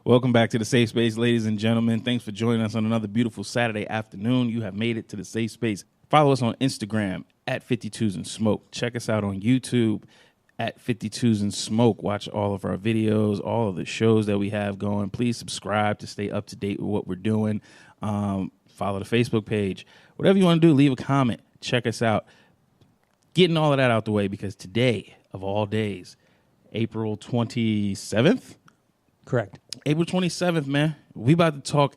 Welcome back to the Safe Space, ladies and gentlemen. Thanks for joining us on another beautiful Saturday afternoon. You have made it to the Safe Space. Follow us on Instagram at 52s and Smoke. Check us out on YouTube at 52s and Smoke. Watch all of our videos, all of the shows that we have going. Please subscribe to stay up to date with what we're doing. Follow the Facebook page. Whatever you want to do, leave a comment. Check us out. Getting all of that out the way because today, of all days, April 27th? Correct. April 27th, man. We about to talk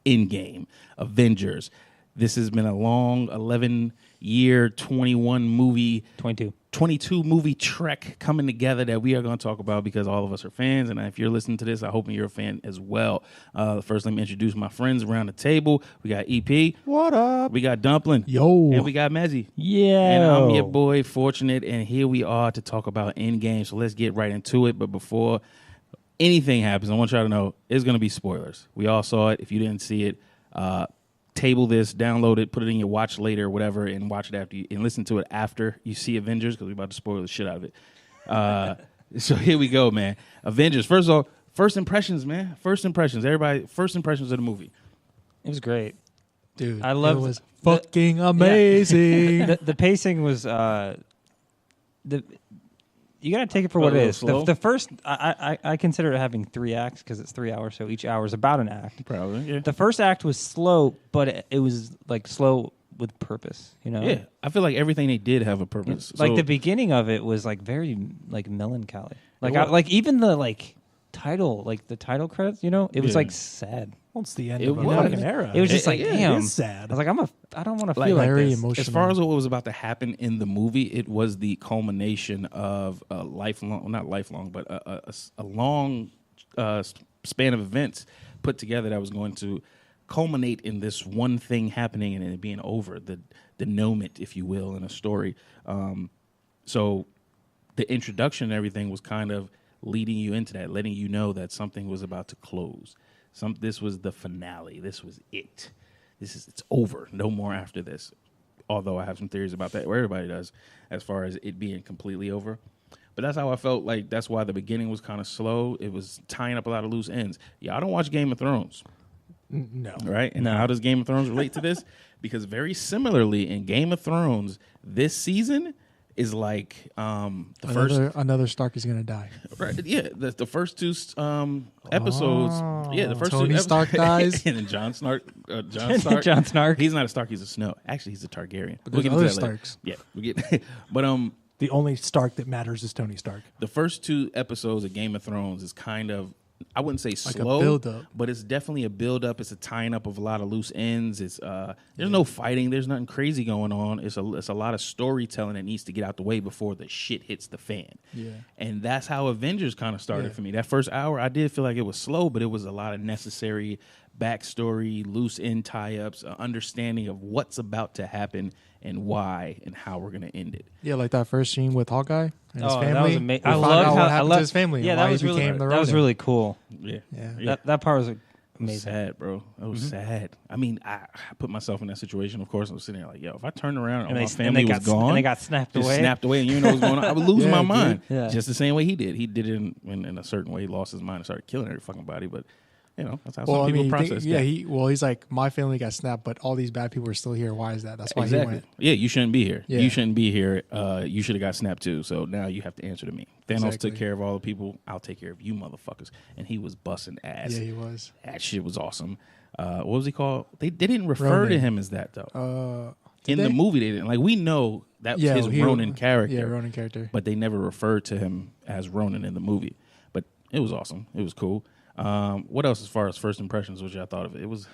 Endgame, Avengers. This has been a long 11-year, 22 movie trek coming together that we are going to talk about because all of us are fans. And if you're listening to this, I hope you're a fan as well. First, let me introduce my friends around the table. We got EP. What up? We got Dumpling. Yo. And we got Mezzy. Yeah. And I'm your boy, Fortunate. And here we are to talk about Endgame. So let's get right into it. But before anything happens, I want y'all to know it's going to be spoilers. We all saw it. If you didn't see it, table this, download it, put it in your watch later or whatever, and watch it after you, and listen to it after you see Avengers because we're about to spoil the shit out of it. So here we go, man. Avengers. First of all, first impressions, man. First impressions. Everybody, first impressions of the movie. It was great. Dude, I loved it was fucking amazing. The pacing was you gotta take it for what it is. The first, I consider it having 3 acts because it's 3 hours, so each hour is about an act. Probably, yeah. The first act was slow, but it was like slow with purpose. You know? Yeah, I feel like everything they did have a purpose. Like the beginning of it was like very like melancholy. Like even the title, like the title credits. You know, it was like sad. Well, it's the end It of a was. fucking era. It was just like, damn, it is sad. I was like, I don't want to Like, feel like very this. emotional. As far as what was about to happen in the movie, it was the culmination of a lifelong, well, not lifelong, but a long span of events put together that was going to culminate in this one thing happening and it being over, the denouement, if you will, in a story. So the introduction and everything was kind of leading you into that, letting you know that something was about to close. This was the finale. This was it. It's over. No more after this. Although I have some theories about that, where everybody does, as far as it being completely over. But that's how I felt. Like that's why the beginning was kind of slow. It was tying up a lot of loose ends. Yeah, I don't watch Game of Thrones. No. Right? And how does Game of Thrones relate to this? Because very similarly in Game of Thrones, this season is like another Stark is gonna die. Right, yeah, the first two episodes. Yeah, the first Tony two Stark dies, and then John Stark. John Stark. He's not a Stark. He's a Snow. Actually, he's a Targaryen. But there's get other into that later. Starks. Yeah, we get. But The only Stark that matters is Tony Stark. the first 2 episodes of Game of Thrones is kind of, I wouldn't say Like slow, a build-up. but it's definitely a build-up. It's a tying up of a lot of loose ends. It's there's no fighting. There's nothing crazy going on. It's a lot of storytelling that needs to get out the way before the shit hits the fan. Yeah. And that's how Avengers kind of started for me. That first hour, I did feel like it was slow, but it was a lot of necessary backstory, loose end tie-ups, understanding of what's about to happen and why and how we're going to end it. Yeah, like that first scene with Hawkeye and his family. That was amazing. I loved what happened to his family. Yeah, and that why was he really became the that was Ronin. really cool. Yeah. That part was It was amazing. sad, bro. It was sad. I mean, I put myself in that situation. Of course, I was sitting there like, yo, if I turned around and my family was gone, and they got snapped just away. snapped away, and you know what's going on, I would lose my mind. Yeah. Just the same way he did. He did it in a certain way. He lost his mind and started killing every fucking body. But you know, that's how some people process that. He's like, my family got snapped, but all these bad people are still here. Why is that? That's why he went. Yeah, you shouldn't be here. Yeah. You shouldn't be here. You should have got snapped too. So now you have to answer to me. Thanos Exactly. took care of all the people. I'll take care of you motherfuckers. And he was busting ass. Yeah, he was. That shit was awesome. What was he called? They didn't refer Ronin. to him as that though. In the they? movie, they didn't. Like we know that was his Ronin character. Yeah, Ronin character. But they never referred to him as Ronin in the movie. But it was awesome. It was cool. What else as far as first impressions, which I thought of it? It was,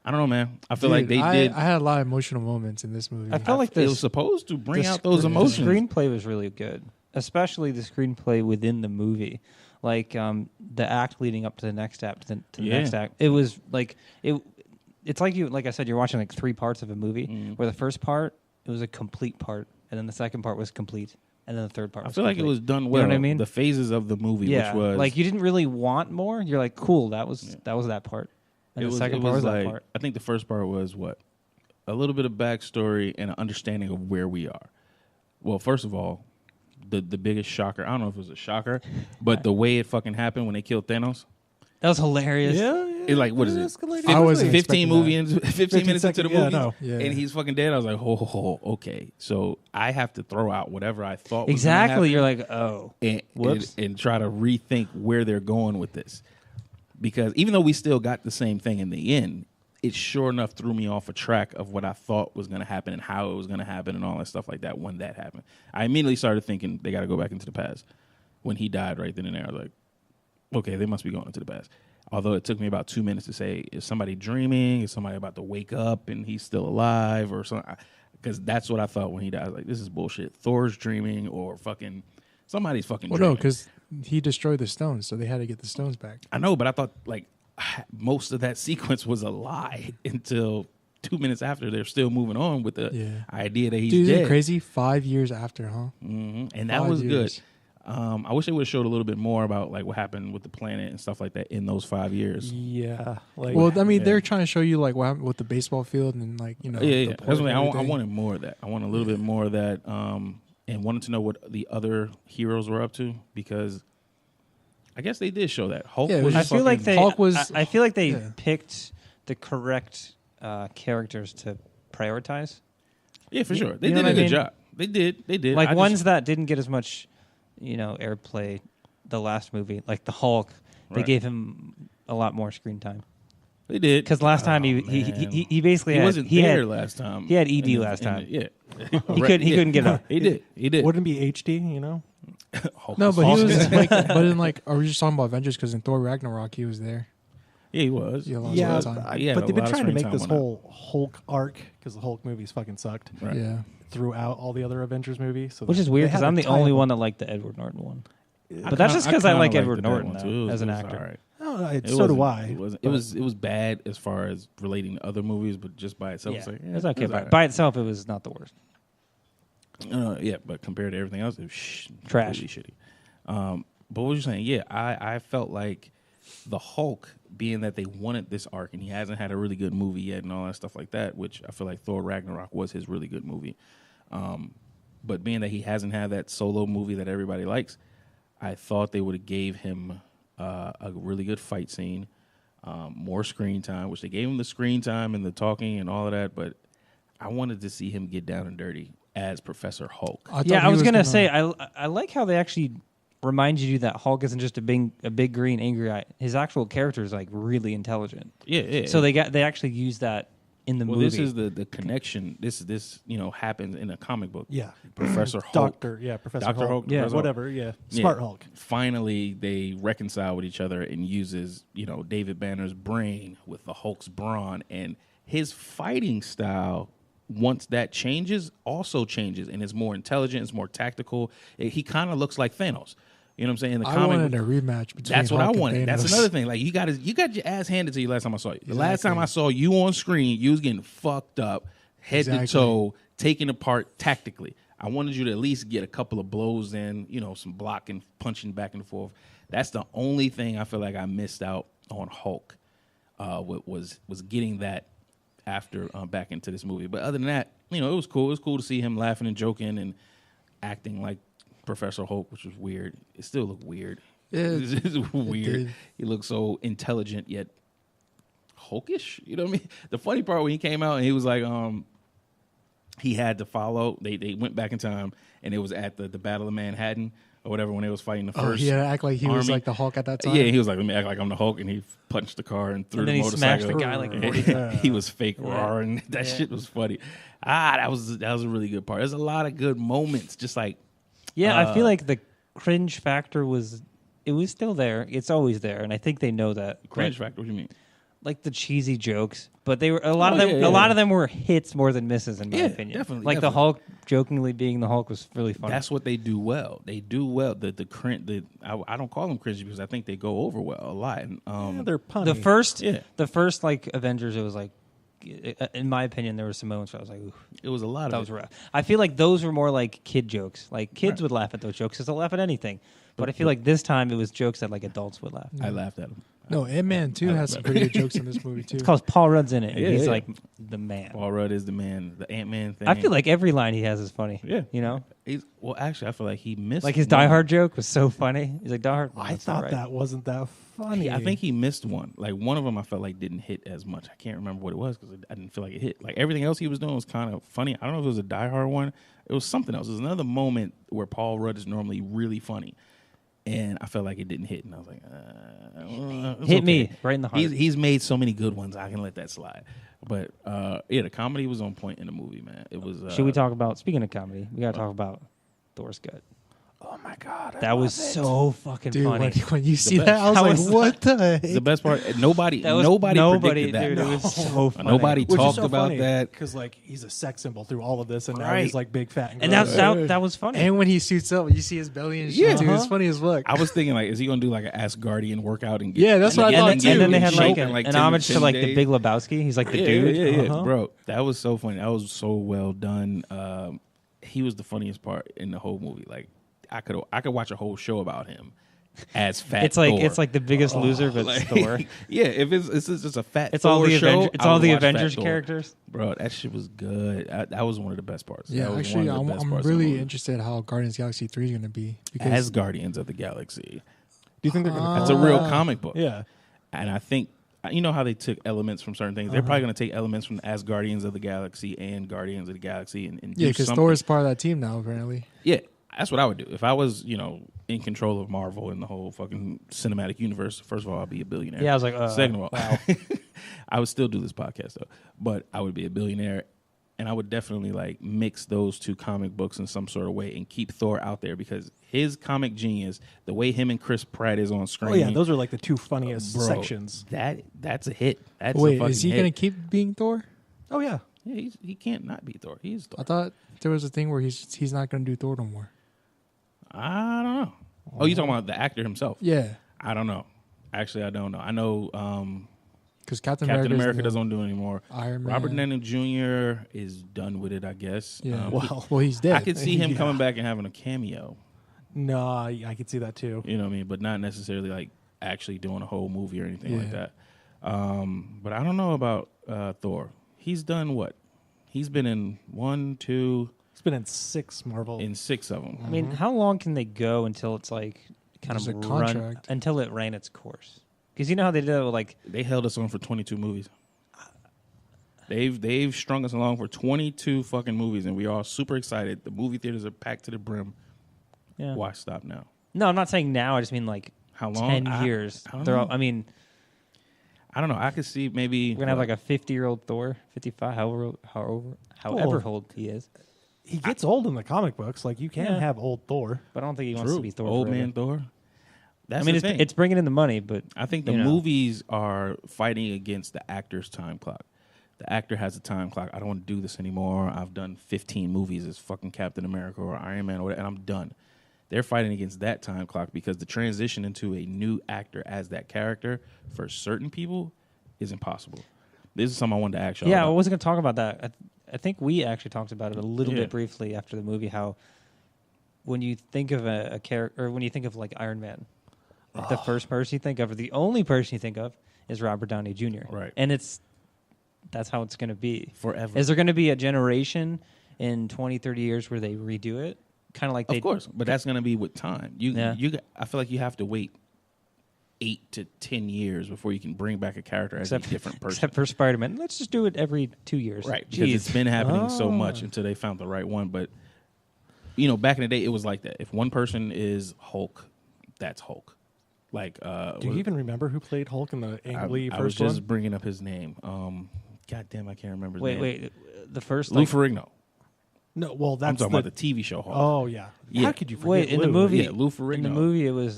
I don't know, man. I feel like they did. I had a lot of emotional moments in this movie. I felt like it was supposed to bring out those The emotions. screenplay was really good, especially the screenplay within the movie. Like the act leading up to the next act, to the next act. It was like it's like I said, you're watching like 3 parts of a movie. Where the first part it was a complete part, and then the second part was complete. And then the third part. I feel like it was done well. You know what I mean? The phases of the movie, Yeah, which was like you didn't really want more. You're like, cool, that was that part. And the second part was that part. I think the first part was what? A little bit of backstory and an understanding of where we are. Well, first of all, the biggest shocker, I don't know if it was a shocker, but the way it fucking happened when they killed Thanos. That was hilarious. Yeah. It's like, what is it? Escalated. I wasn't 15 expecting that. 15 minutes into the seconds, movie, yeah, no. Yeah. and he's fucking dead. I was like, okay. So I have to throw out whatever I thought was Exactly. gonna You're like, oh, happen whoops. and try to rethink where they're going with this. Because even though we still got the same thing in the end, it sure enough threw me off a track of what I thought was going to happen and how it was going to happen and all that stuff like that when that happened. I immediately started thinking they got to go back into the past. When he died right then and there, I was like, okay, they must be going into the past. Although it took me about 2 minutes to say, is somebody dreaming? Is somebody about to wake up and he's still alive or something? Because that's what I thought when he died. I was like, this is bullshit. Thor's dreaming or fucking somebody's fucking Well, dreaming. no, because he destroyed the stones, so they had to get the stones back. I know, but I thought like most of that sequence was a lie until 2 minutes after they're still moving on with the idea that he's Dude, isn't dead. it crazy? 5 years after, huh? And that 5 was years. good. I wish they would have showed a little bit more about like what happened with the planet and stuff like that in those 5 years. Yeah. Like, Well, I mean, yeah. they're trying to show you like what happened with the baseball field and like Yeah. the That's port what and I everything. wanted more of that. I want a little bit more of that, and wanted to know what the other heroes were up to because I guess they did show that. Hulk Yeah, it was. was I just feel like fucking- they. Hulk was- I feel like they yeah. picked the correct characters to prioritize. Yeah, for sure. They You know did what a I good mean? job. They did. Like I ones just, that didn't get as much, airplay. The last movie, like the Hulk, they Right. gave him a lot more screen time. they did Because last time man. he basically he had, wasn't he there had, last time. he had ED In the- last in the- time. Yeah, He couldn't get it up. He did. Wouldn't it be HD, you know? Hulk No, was but he awesome. was like, but in like, are we just talking about Avengers? Because in Thor Ragnarok, he was there. Yeah, he was. Yeah, lots Yeah, of time. He had but a they've been lot of trying to screen make time this on that. whole Hulk arc, because the Hulk movies fucking sucked, Right. Yeah. throughout all the other Avengers movies. So Which is they weird had because I'm to the tie only up- one that liked the Edward Norton one. I But that's just because I kinda like liked Edward the Norton bad now, one, too. as an It was actor. all right. Oh, It so do wasn't- I. It wasn't. but- It was bad as far as relating to other movies, but just by itself, it's like, it was okay. all By, right. by itself, it was not the worst. Yeah, but compared to everything else, it was Trash. completely shitty. But what was you saying? Yeah, I felt like the Hulk, being that they wanted this arc, and he hasn't had a really good movie yet, and all that stuff like that, which I feel like Thor Ragnarok was his really good movie. But being that he hasn't had that solo movie that everybody likes, I thought they would have gave him a really good fight scene, more screen time, which they gave him the screen time and the talking and all of that. But I wanted to see him get down and dirty as Professor Hulk. thought Yeah, he I was gonna gonna say I like how they actually remind you that Hulk isn't just a big green angry eye. His actual character is like really intelligent. Yeah. So they actually use that in the well, movie. this is the connection. This happens in a comic book. Yeah. Professor Hulk. Professor Dr. Hulk. Hulk, Yeah, Professor whatever. Yeah. Yeah. Smart Hulk. Finally, they reconcile with each other and uses David Banner's brain with the Hulk's brawn, and his fighting style. Once that changes, also changes, and it's more intelligent. It's more tactical. He kind of looks like Thanos. You know what I'm saying? In the I comic, wanted a rematch between. that's what Hulk I wanted. And That's Thanos. another thing. Like you got your ass handed to you last time I saw you. The last Exactly. time I saw you on screen, you was getting fucked up, head Exactly. to toe, taken apart tactically. I wanted you to at least get a couple of blows in, some blocking, punching back and forth. That's the only thing I feel like I missed out on Hulk. Was getting that after back into this movie. But other than that, it was cool. It was cool to see him laughing and joking and acting like Professor Hulk, which was weird. It still looked weird. Yeah, It's weird. did. He looked so intelligent yet hulkish. You know what I mean? The funny part when he came out and he was like, he had to follow. They went back in time and it was at the Battle of Manhattan or whatever when they was fighting the Oh, first. he had to act like he was army. like the Hulk at that time. Yeah, he was like, let me act like I'm the Hulk, and he punched the car and threw And the then he motorcycle. smashed the guy like 40 Yeah, he was fake Yeah. roaring. That shit was funny. That was a really good part. There's a lot of good moments. Just like I feel like the cringe factor was still there. It's always there, and I think they know that. cringe but, factor. What do you mean? like the cheesy jokes, but they were a lot of them. yeah, a lot yeah. of them were hits more than misses, in my Yeah, opinion. definitely, Like the definitely. Hulk jokingly being the Hulk was really funny. That's what they do well. They do well. I don't call them cringy because I think they go over well a lot. And, They're punny. the first like Avengers. It was like, in my opinion, there were some moments where I was like, ooh, it was a lot that of was it. rough. I feel like those were more like kid jokes. Like kids would laugh at those jokes because they'll laugh at anything. But I feel like this time it was jokes that like adults would laugh. I laughed at them. No, Ant-Man 2 has some pretty good jokes in this movie, too. It's called Paul Rudd's in it. Yeah, He's yeah. like the man. Paul Rudd is the man. The Ant-Man thing. I feel like every line he has is funny. Yeah. You know? Well, actually, I feel like he missed Like his one. Die Hard joke was so funny. He's like, Die Hard. I that's thought all right. that wasn't that funny. I think he missed one. Like one of them, I felt like didn't hit as much. I can't remember what it was because I didn't feel like it hit. Like everything else he was doing was kind of funny. I don't know if it was a Die Hard one. It was something else. It was another moment where Paul Rudd is normally really funny, and I felt like it didn't hit. And I was like, it's Hit okay. me right in the heart. He's made so many good ones. I can let that slide. But yeah, the comedy was on point in the movie, man. It was. Should we talk about, speaking of comedy, we got to talk about Thor's gut. Oh my god, That was so fucking Dude, funny. when you see best. that, I was I like, was what the heck? The best part, nobody predicted that. dude, it was so funny. Nobody Which talked is so about funny, that. because like he's a sex symbol through all of this, and now Right. he's like big fat and, And gross. that was funny. And when he suits up, you see his belly and shit, Yeah. dude. It's funny as fuck. I was thinking, like, is he gonna do like an Asgardian workout and get? Yeah, that's what I thought, too. and then they had shape like, in, an 10 homage to 10 like the days. Big Lebowski. He's like the Yeah, dude. yeah, bro. That was so funny. That was so well done. He was the funniest part in the whole movie. Like, I could watch a whole show about him as fat. It's like Thor. it's like the Biggest Loser, but Like, it's Thor. Yeah, if it's just a fat. It's all Thor the show, It's I all would the watch Fat Avengers Thor. characters. Bro, that shit was good. That was one of the best parts. Yeah, That was actually, one of the best I'm parts of the really movie. interested how Guardians of the Galaxy 3 is going to be. Because As Guardians of the Galaxy. Do you think they're gonna? That's a real comic book. Yeah. And I think, you know how they took elements from certain things? They're probably going to take elements from As Guardians of the Galaxy and Guardians of the Galaxy and yeah, do because something. Thor is part of that team now, apparently. Yeah, that's what I would do. If I was, in control of Marvel and the whole fucking cinematic universe, first of all, I'd be a billionaire. Yeah, I was like, Second of all, wow. I would still do this podcast, though. But I would be a billionaire, and I would definitely, like, mix those two comic books in some sort of way and keep Thor out there because his comic genius, the way him and Chris Pratt is on screen. Oh yeah, those are like the two funniest bro, sections. That's a hit. That's a Wait, fucking is he hit. going to keep being Thor? Oh yeah. Yeah, he can't not be Thor. He is Thor. I thought there was a thing where he's not going to do Thor no more. I don't know. Oh, you talking about the actor himself? Yeah, I don't know. Actually, I don't know. I know because Captain Captain America's America the- doesn't do it anymore. Iron Man. Robert Downey Jr. is done with it, I guess. Yeah. Well, He's dead. I could see him Yeah. coming back and having a cameo. No, I could see that too. You know what I mean? But not necessarily like actually doing a whole movie or anything like Yeah. that. But I don't know about Thor. He's done what? He's been in 1, 2, He's been in 6 Marvel. in 6 of them. I mean, how long can they go until it's like kind There's of a run contract. until it ran its course? Because you know how they did it with like They held us on for 22 movies. They've strung us along for 22 fucking movies, and we're all super excited. The movie theaters are packed to the brim. yeah. Why stop now? No, I'm not saying now. I just mean like How long? 10 I- years. I don't They're all, know. I mean, I don't know. I could see maybe we're gonna have like a 50-year-old Thor, 55, however old he is. he gets old in the comic books. Like you can Yeah. have old Thor. But I don't think he wants to be Thor. old forever. man Thor. That's I mean, the thing. it's bringing in the money, but I think the you know. movies are fighting against the actor's time clock. The actor has a time clock. I don't want to do this anymore. I've done 15 movies as fucking Captain America or Iron Man or whatever, and I'm done. They're fighting against that time clock because the transition into a new actor as that character for certain people is impossible. This is something I wanted to ask y'all Yeah, I about. wasn't going to talk about that. I think we actually talked about it a little Yeah. bit briefly after the movie. How when you think of a character, or when you think of like Iron Man, the first person you think of, or the only person you think of, is Robert Downey Jr. Right. And that's how it's going to be Forever. Is there going to be a generation in 20, 30 years where they redo it? Kind of like they Of course, but that's going to be with time. Yeah. I feel like you have to wait 8 to 10 years before you can bring back a character as a different person. Except for Spider-Man. Let's just do it every 2 years. Right, because Jeez. it's been happening so much until they found the right one. But, back in the day, it was like that. If one person is Hulk, that's Hulk. Like, Do you even remember who played Hulk in the Ang Lee I was first just one? bringing up his name. God damn, I can't remember his name. Wait. The first Lou like, Ferrigno. No, well, that's I'm talking about the TV show Hulk. Oh yeah. Yeah. How could you forget? Wait, in the Lou? movie, Yeah, Lou Ferrigno. in the movie, it was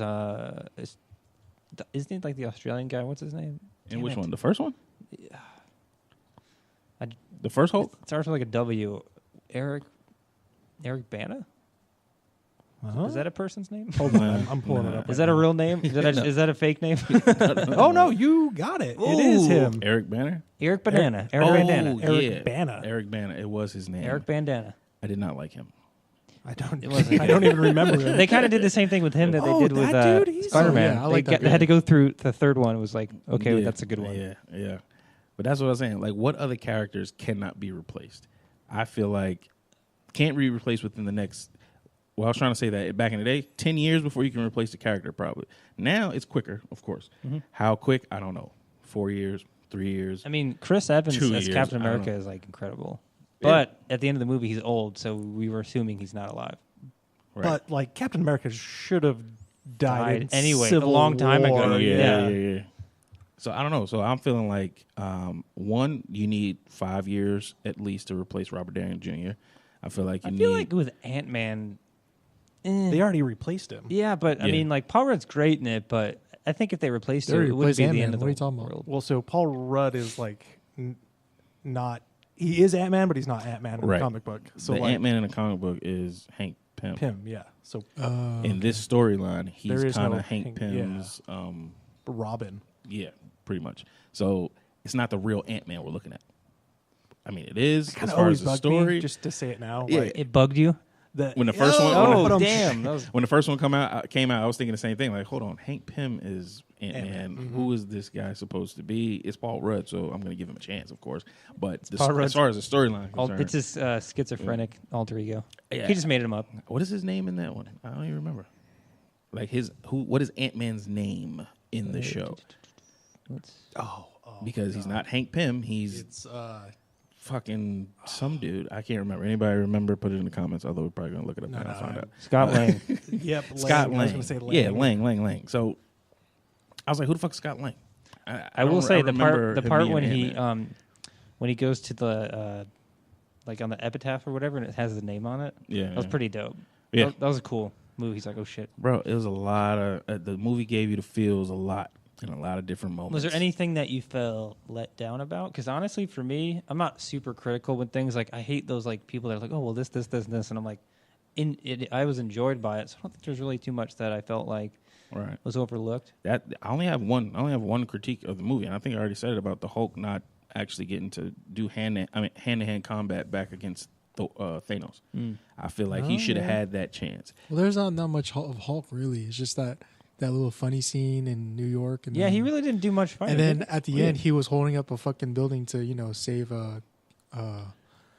isn't it like the Australian guy? What's his name? And Damn which it. one? The first one? I- The first Hulk? It starts with like a W. Eric Bana? Huh? Is that a person's name? Hold on, I'm pulling it up. Is that a real name? Is that a fake name? Oh no, you got it. It is him. Eric Banner? Eric Bandana. Eric Bandana. yeah. Eric Bana. Eric Banner. It was his name. Eric Bandana. I did not like him. I don't. It wasn't I don't even remember it. They kind of did the same thing with him that they did with that dude, he's- Spider-Man. Oh, yeah, I like that They had to guy. go through the third one. It was like, okay, Yeah, that's a good one. Yeah, yeah. But that's what I was saying. Like, what other characters cannot be replaced? I feel like can't be replaced within the next. Well, I was trying to say that back in the day, 10 years before you can replace the character, probably. Now it's quicker, of course. Mm-hmm. How quick? I don't know. 4 years, 3 years. I mean, Chris Evans 2 as years, Captain I don't America know. is like incredible. Yeah. But at the end of the movie, he's old, so we were assuming he's not alive. Right. But like Captain America should have died in anyway, Civil a long time ago. War. yeah. So I don't know. So I'm feeling like one, you need 5 years at least to replace Robert Downey Jr. I feel like I you feel need. like with Ant-Man, They already replaced him. yeah, but I Yeah. mean, like Paul Rudd's great in it, but I think if they replaced They it, already it wouldn't replaced be the Ant-Man. end of What the are you talking about? world. Well, so Paul Rudd is like not. He is Ant-Man, but he's not Ant-Man in Right. the comic book. So the like Ant-Man in the comic book is Hank Pym. Pym, yeah. So In this storyline, he's There is kind of no Hank Hank- Pym's. Robin. Yeah, pretty much. So it's not the real Ant-Man we're looking at. I mean, it is as Kind of far always as the bugged story. me just to say it now. Yeah. Like, It bugged you? When the first one- Oh, when I- damn! That was When the first one came out, I was thinking the same thing. Like, hold on, Hank Pym is Ant-Man. Ant-Man, Who is this guy supposed to be? It's Paul Rudd, so I'm going to give him a chance, of course. But Paul as Rudd's- far as the storyline concerned, it's his schizophrenic alter ego. Yeah. He just made him up. what is his name in that one? I don't even remember. Like what is Ant-Man's name in the show? oh, Because he's not Hank Pym. He's it's fucking some dude. I can't remember. Anybody remember? Put it in the comments. Although we're probably gonna look it up now and find out. Scott Lang. yep. Scott Lang. I was going to say Lang. Yeah, Lang. So I was like, who the fuck is Scott Lang? I will say the remember part him part being when Ant-Man. when he goes to the like on the epitaph or whatever and it has the name on it. Yeah, That was yeah. pretty dope. Yeah. That was a cool movie. He's like, oh shit. Bro, it was a lot of the movie gave you the feels a lot in a lot of different moments. Was there anything that you felt let down about? Because honestly, for me, I'm not super critical with things. Like I hate those like people that are like, oh well, this, and I'm like, I was enjoyed by it, so I don't think there's really too much that I felt like right? was overlooked. That I only have one critique of the movie, and I think I already said it about the Hulk not actually getting to do hand-to-hand combat back against Thanos. I feel like he should have had that chance. Well, there's not much of Hulk really. It's just that little funny scene in New York. And Yeah, then, he really didn't do much fighting. And then did at the end, he was holding up a fucking building to save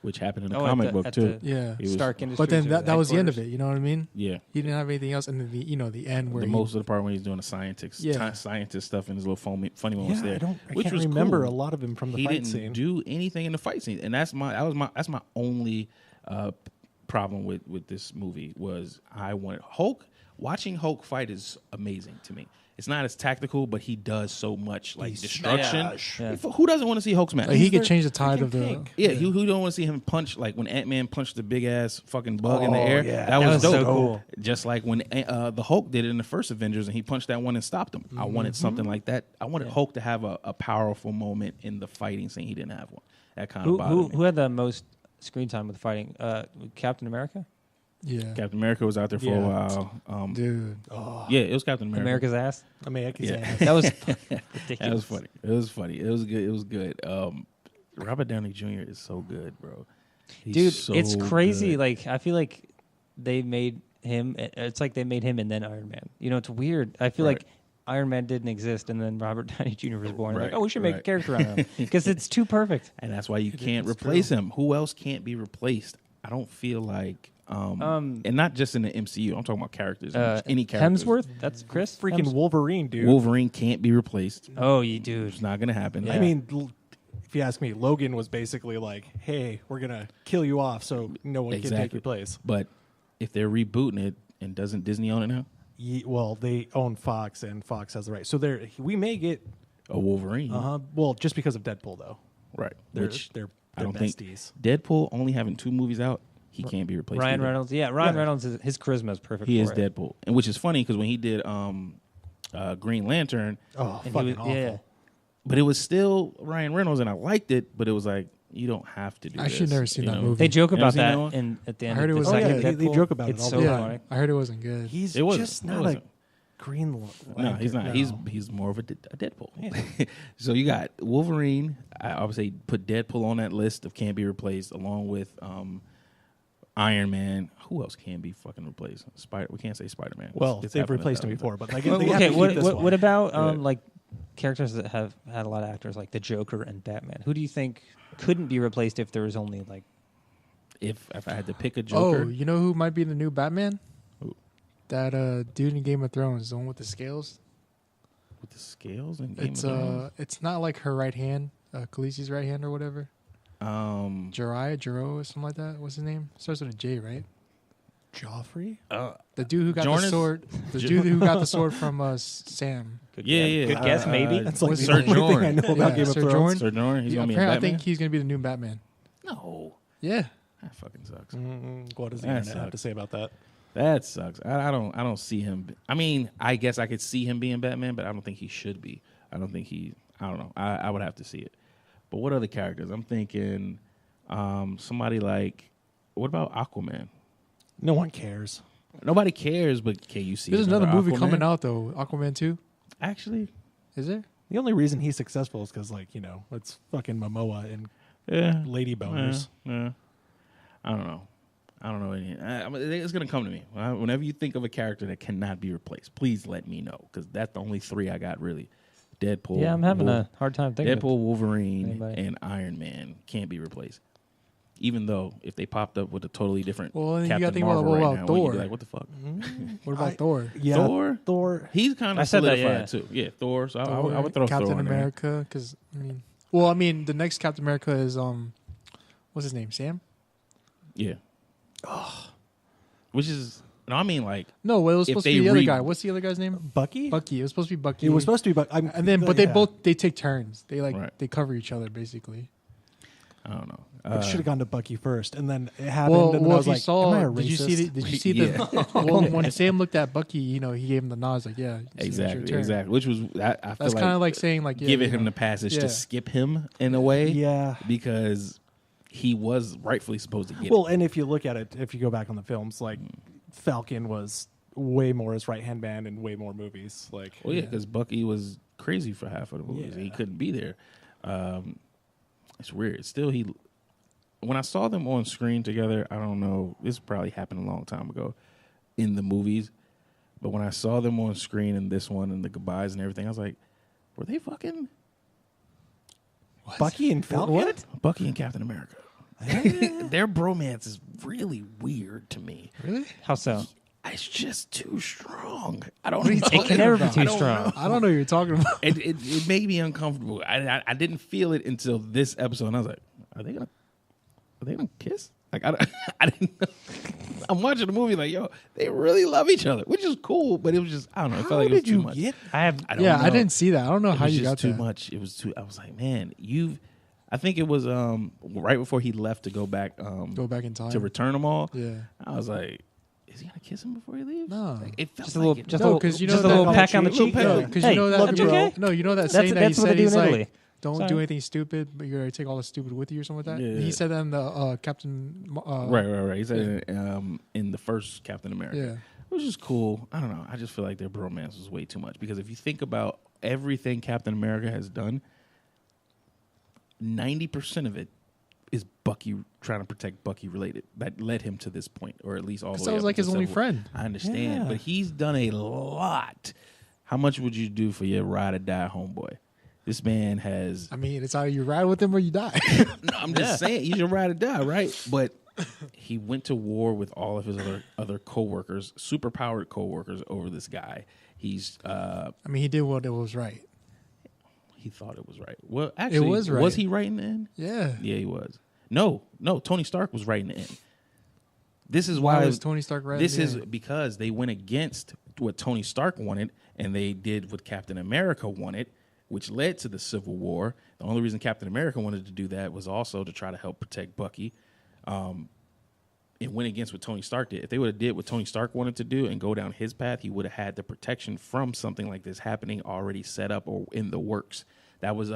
Which happened in the Oh, comic book too. yeah. He was- Stark Industries. But then or that was the end of headquarters. it. You know what I mean? Yeah. He didn't have anything else, and then the end where The he, most of the part when he's doing the scientist stuff and his little funny moments there, I which can't was remember cool. a lot of him from the He fight didn't scene. do anything in the fight scene, and that's my only problem with this movie was I wanted Hulk. Watching Hulk fight is amazing to me. It's not as tactical, but he does so much like destruction. Yeah. Who doesn't want to see Hulk smash? he could change the tide of the. pink. Yeah, who don't want to see him punch like when Ant-Man punched the big ass fucking bug in the Oh, air? yeah. That was was dope. so cool. Just like when the Hulk did it in the first Avengers and he punched that one and stopped him. I wanted something like that. I wanted Hulk to have a powerful moment in the fighting scene. He didn't have one. That kind of bothered me. Who had the most screen time with fighting? Captain America? Yeah, Captain America was out there for a Yeah. while. dude. Yeah, it was Captain America. America's ass? I mean, I can say That was That ridiculous. was funny. It was funny. It was good. It was good. Robert Downey Jr. is so good, bro. He's Dude, so it's crazy. good. Like, I feel like they made him, it's like they made him and then Iron Man. You know, it's weird. I feel Right. like Iron Man didn't exist and then Robert Downey Jr. was born. Right, Like, oh, we should make a right. character out of him. Because it's too perfect. And that's why you can't it's replace him. Who else can't be replaced? I don't feel like, and not just in the MCU. I'm talking about characters. Any characters. Hemsworth? That's Chris? freaking Hemsworth? Wolverine, dude. Wolverine can't be replaced. Oh, you dude. It's not going to happen. I mean, if you ask me, Logan was basically like, "Hey, we're gonna kill you off, so no one can take Exactly. your place." But if they're rebooting it, and doesn't Disney own it now? Well, they own Fox, and Fox has the right. So we may get, A Wolverine, well, just because of Deadpool, though. right? They're Which they're I don't besties. think Deadpool only having 2 movies out, he can't be replaced. Ryan either. Reynolds. Yeah, Ryan Yeah. Reynolds, his charisma is perfect He for is it. Deadpool, and which is funny because when he did Green Lantern, Oh, And he fucking was- awful. yeah. but it was still Ryan Reynolds, and I liked it. But it was like you don't have to do. I actually this, never seen you that know? movie. They joke You ever about seen that that one? at the end I heard of it the was second good. They Deadpool. joke about it It's all so the yeah, funny. I heard it wasn't good. He's It wasn't. just It not wasn't. a Green. No, he's not. He's more of a Deadpool. So you got Wolverine. I would say put Deadpool on that list of can't be replaced, along with Iron Man. Who else can be fucking replaced? We can't say Spider-Man. Well, It's they've happened replaced him 1,000 before, but like, Well, they have okay, to keep what, this what, one. what about Yeah. like characters that have had a lot of actors, like the Joker and Batman? Who do you think couldn't be replaced if there was only like? If I had to pick a Joker, Oh, you know who might be the new Batman? Who? That dude in Game of Thrones, the one with the scales. with the scales and Game It's of Thrones, it's not like her right hand, Khaleesi's right hand or whatever. Jero, or something like that. What's his name? Starts with a J, right? Joffrey? The dude who got Jonas? the sword. The dude who got the sword from Sam. yeah. Good guess, maybe. That's like What's the his only name? thing I know about Yeah, Game of Sir Thrones. Jordan. Sir Norton. He's gonna be in Apparently, I Batman. think he's gonna be the new Batman. No, Yeah. that fucking sucks. What does the That internet have sucks. to say about that? That sucks. I don't see him. I mean, I guess I could see him being Batman, but I don't think he should be. I don't know. I would have to see it. But what other characters? I'm thinking somebody like. What about Aquaman? No one cares. Nobody cares, but can you see? There's another movie Aquaman? coming out though, Aquaman 2. Actually, Is there? The only reason he's successful is because, like, it's fucking Momoa and yeah. lady boners. Yeah. I don't know. I mean, it's gonna come to me. Whenever you think of a character that cannot be replaced, please let me know, because that's the only three I got really. Deadpool. Yeah, I'm having a hard time thinking. Deadpool, Wolverine, anybody. and Iron Man can't be replaced. Even though if they popped up with a totally different Well, then you Captain gotta think about Marvel what right about now, Thor? you'd be like, what the fuck? What about Thor? Yeah, Thor? Thor. He's kind I of said that, solidified too. Yeah, Thor. So I would throw Captain Thor in there. America, because I mean, the next Captain America is what's his name? Sam? Yeah. Which is no, I mean like No, well, it was If supposed to they be the other re- guy. What's the other guy's name? Bucky? Bucky. It was supposed to be Bucky. It was supposed to be Bucky. and then, but they take turns. They Right. they cover each other basically. I don't know. It should have gone to Bucky first, and then it happened. Well, and then I if was you like, saw, am I a did you see racist? the? Did you see Yeah. the? Well, when Sam looked at Bucky, he gave him the nod. Like, yeah, it's your turn. Exactly. Which was I feel That's like kind of like saying like, yeah, giving you him know. the passage Yeah. to skip him in a way. Yeah. Because he was rightfully supposed to get Well, and if you look at it, if you go back on the films, like Falcon was way more his right hand man in way more movies. Like, Well, yeah, because Bucky was crazy for half of the movies. Yeah. He couldn't be there. It's weird. Still, when I saw them on screen together, I don't know. This probably happened a long time ago in the movies, but when I saw them on screen in this one and the goodbyes and everything, I was like, were they fucking Bucky and Falcon. What? Bucky and Captain America? Their bromance is really weird to me. Really? How so? It's just too strong. I don't What are you know. talking It can never be about? too I don't strong. know. I don't know what you're talking about. It made me uncomfortable. I didn't feel it until this episode, and I was like, are they gonna kiss? Like I didn't know. I'm watching the movie like, yo, they really love each other, which is cool, but it was just I don't know. It felt like it was too much. I have. I don't Yeah, know. I didn't see that. I don't know It how was you just got too that. much. It was too. I was like, man, I think it was right before he left to go back Go back in time. to return them all. Yeah. I was like, is he gonna kiss him before he leaves? No. Like, it felt Just a like little, it. just No, a little, 'cause you know just a little that- peck on the Little cheek. peck. No, Yeah. because Hey, you know that. love you, bro. No, you know that That's saying that he what they said. do He's in like, Italy. don't Sorry. do anything stupid, but you're gonna take all the stupid with you or something like that. Yeah. He said that in the Captain. Right. He said it, in the first Captain America. Yeah. Which is cool. I don't know. I just feel like their bromance was way too much, because if you think about everything Captain America has done, 90% of it is Bucky trying to protect Bucky related. That led him to this point, or at least all the way Sounds up like his until only Civil War. friend. I understand, Yeah. but he's done a lot. How much would you do for your ride or die homeboy? This man has. I mean, it's either you ride with him or you die. No, I'm just saying he's your ride or die, right? But he went to war with all of his other coworkers, superpowered coworkers, over this guy. He's I mean, he did what it was right. he thought it was right. Well, actually, was right. Was he right in the end? Yeah. Yeah, he was. No, Tony Stark was right in the end. This is Why why was Tony Stark right? This in the is end? because they went against what Tony Stark wanted, and they did what Captain America wanted, which led to the Civil War. The only reason Captain America wanted to do that was also to try to help protect Bucky. It went against what Tony Stark did. If they would have did what Tony Stark wanted to do and go down his path, he would have had the protection from something like this happening already set up or in the works. That was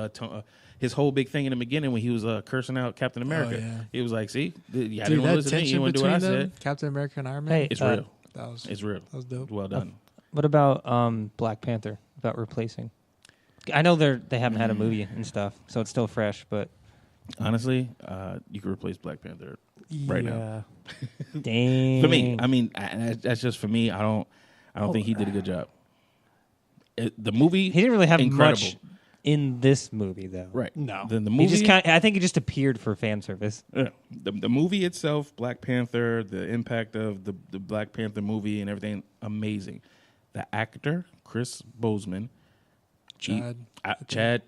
his whole big thing in the beginning when he was cursing out Captain America. yeah. He was like, "See, I Dude, didn't want to that listen to me. You tension want to do what I between them, said." Captain America and Iron Man. Hey, It's real. that was It's real. that was dope. Well done. What about Black Panther? About replacing? I know they haven't had a movie and stuff, so it's still fresh. But Honestly, you could replace Black Panther right now. Dang. For me, I mean, that's just for me. I don't think he did a good job. The movie, He didn't really have incredible. much in this movie, though. Right. No. The He movie. just I think he just appeared for fan service. Yeah. The movie itself, Black Panther, the impact of the Black Panther movie and everything, amazing. The actor, Chris Boseman. Chad Boseman.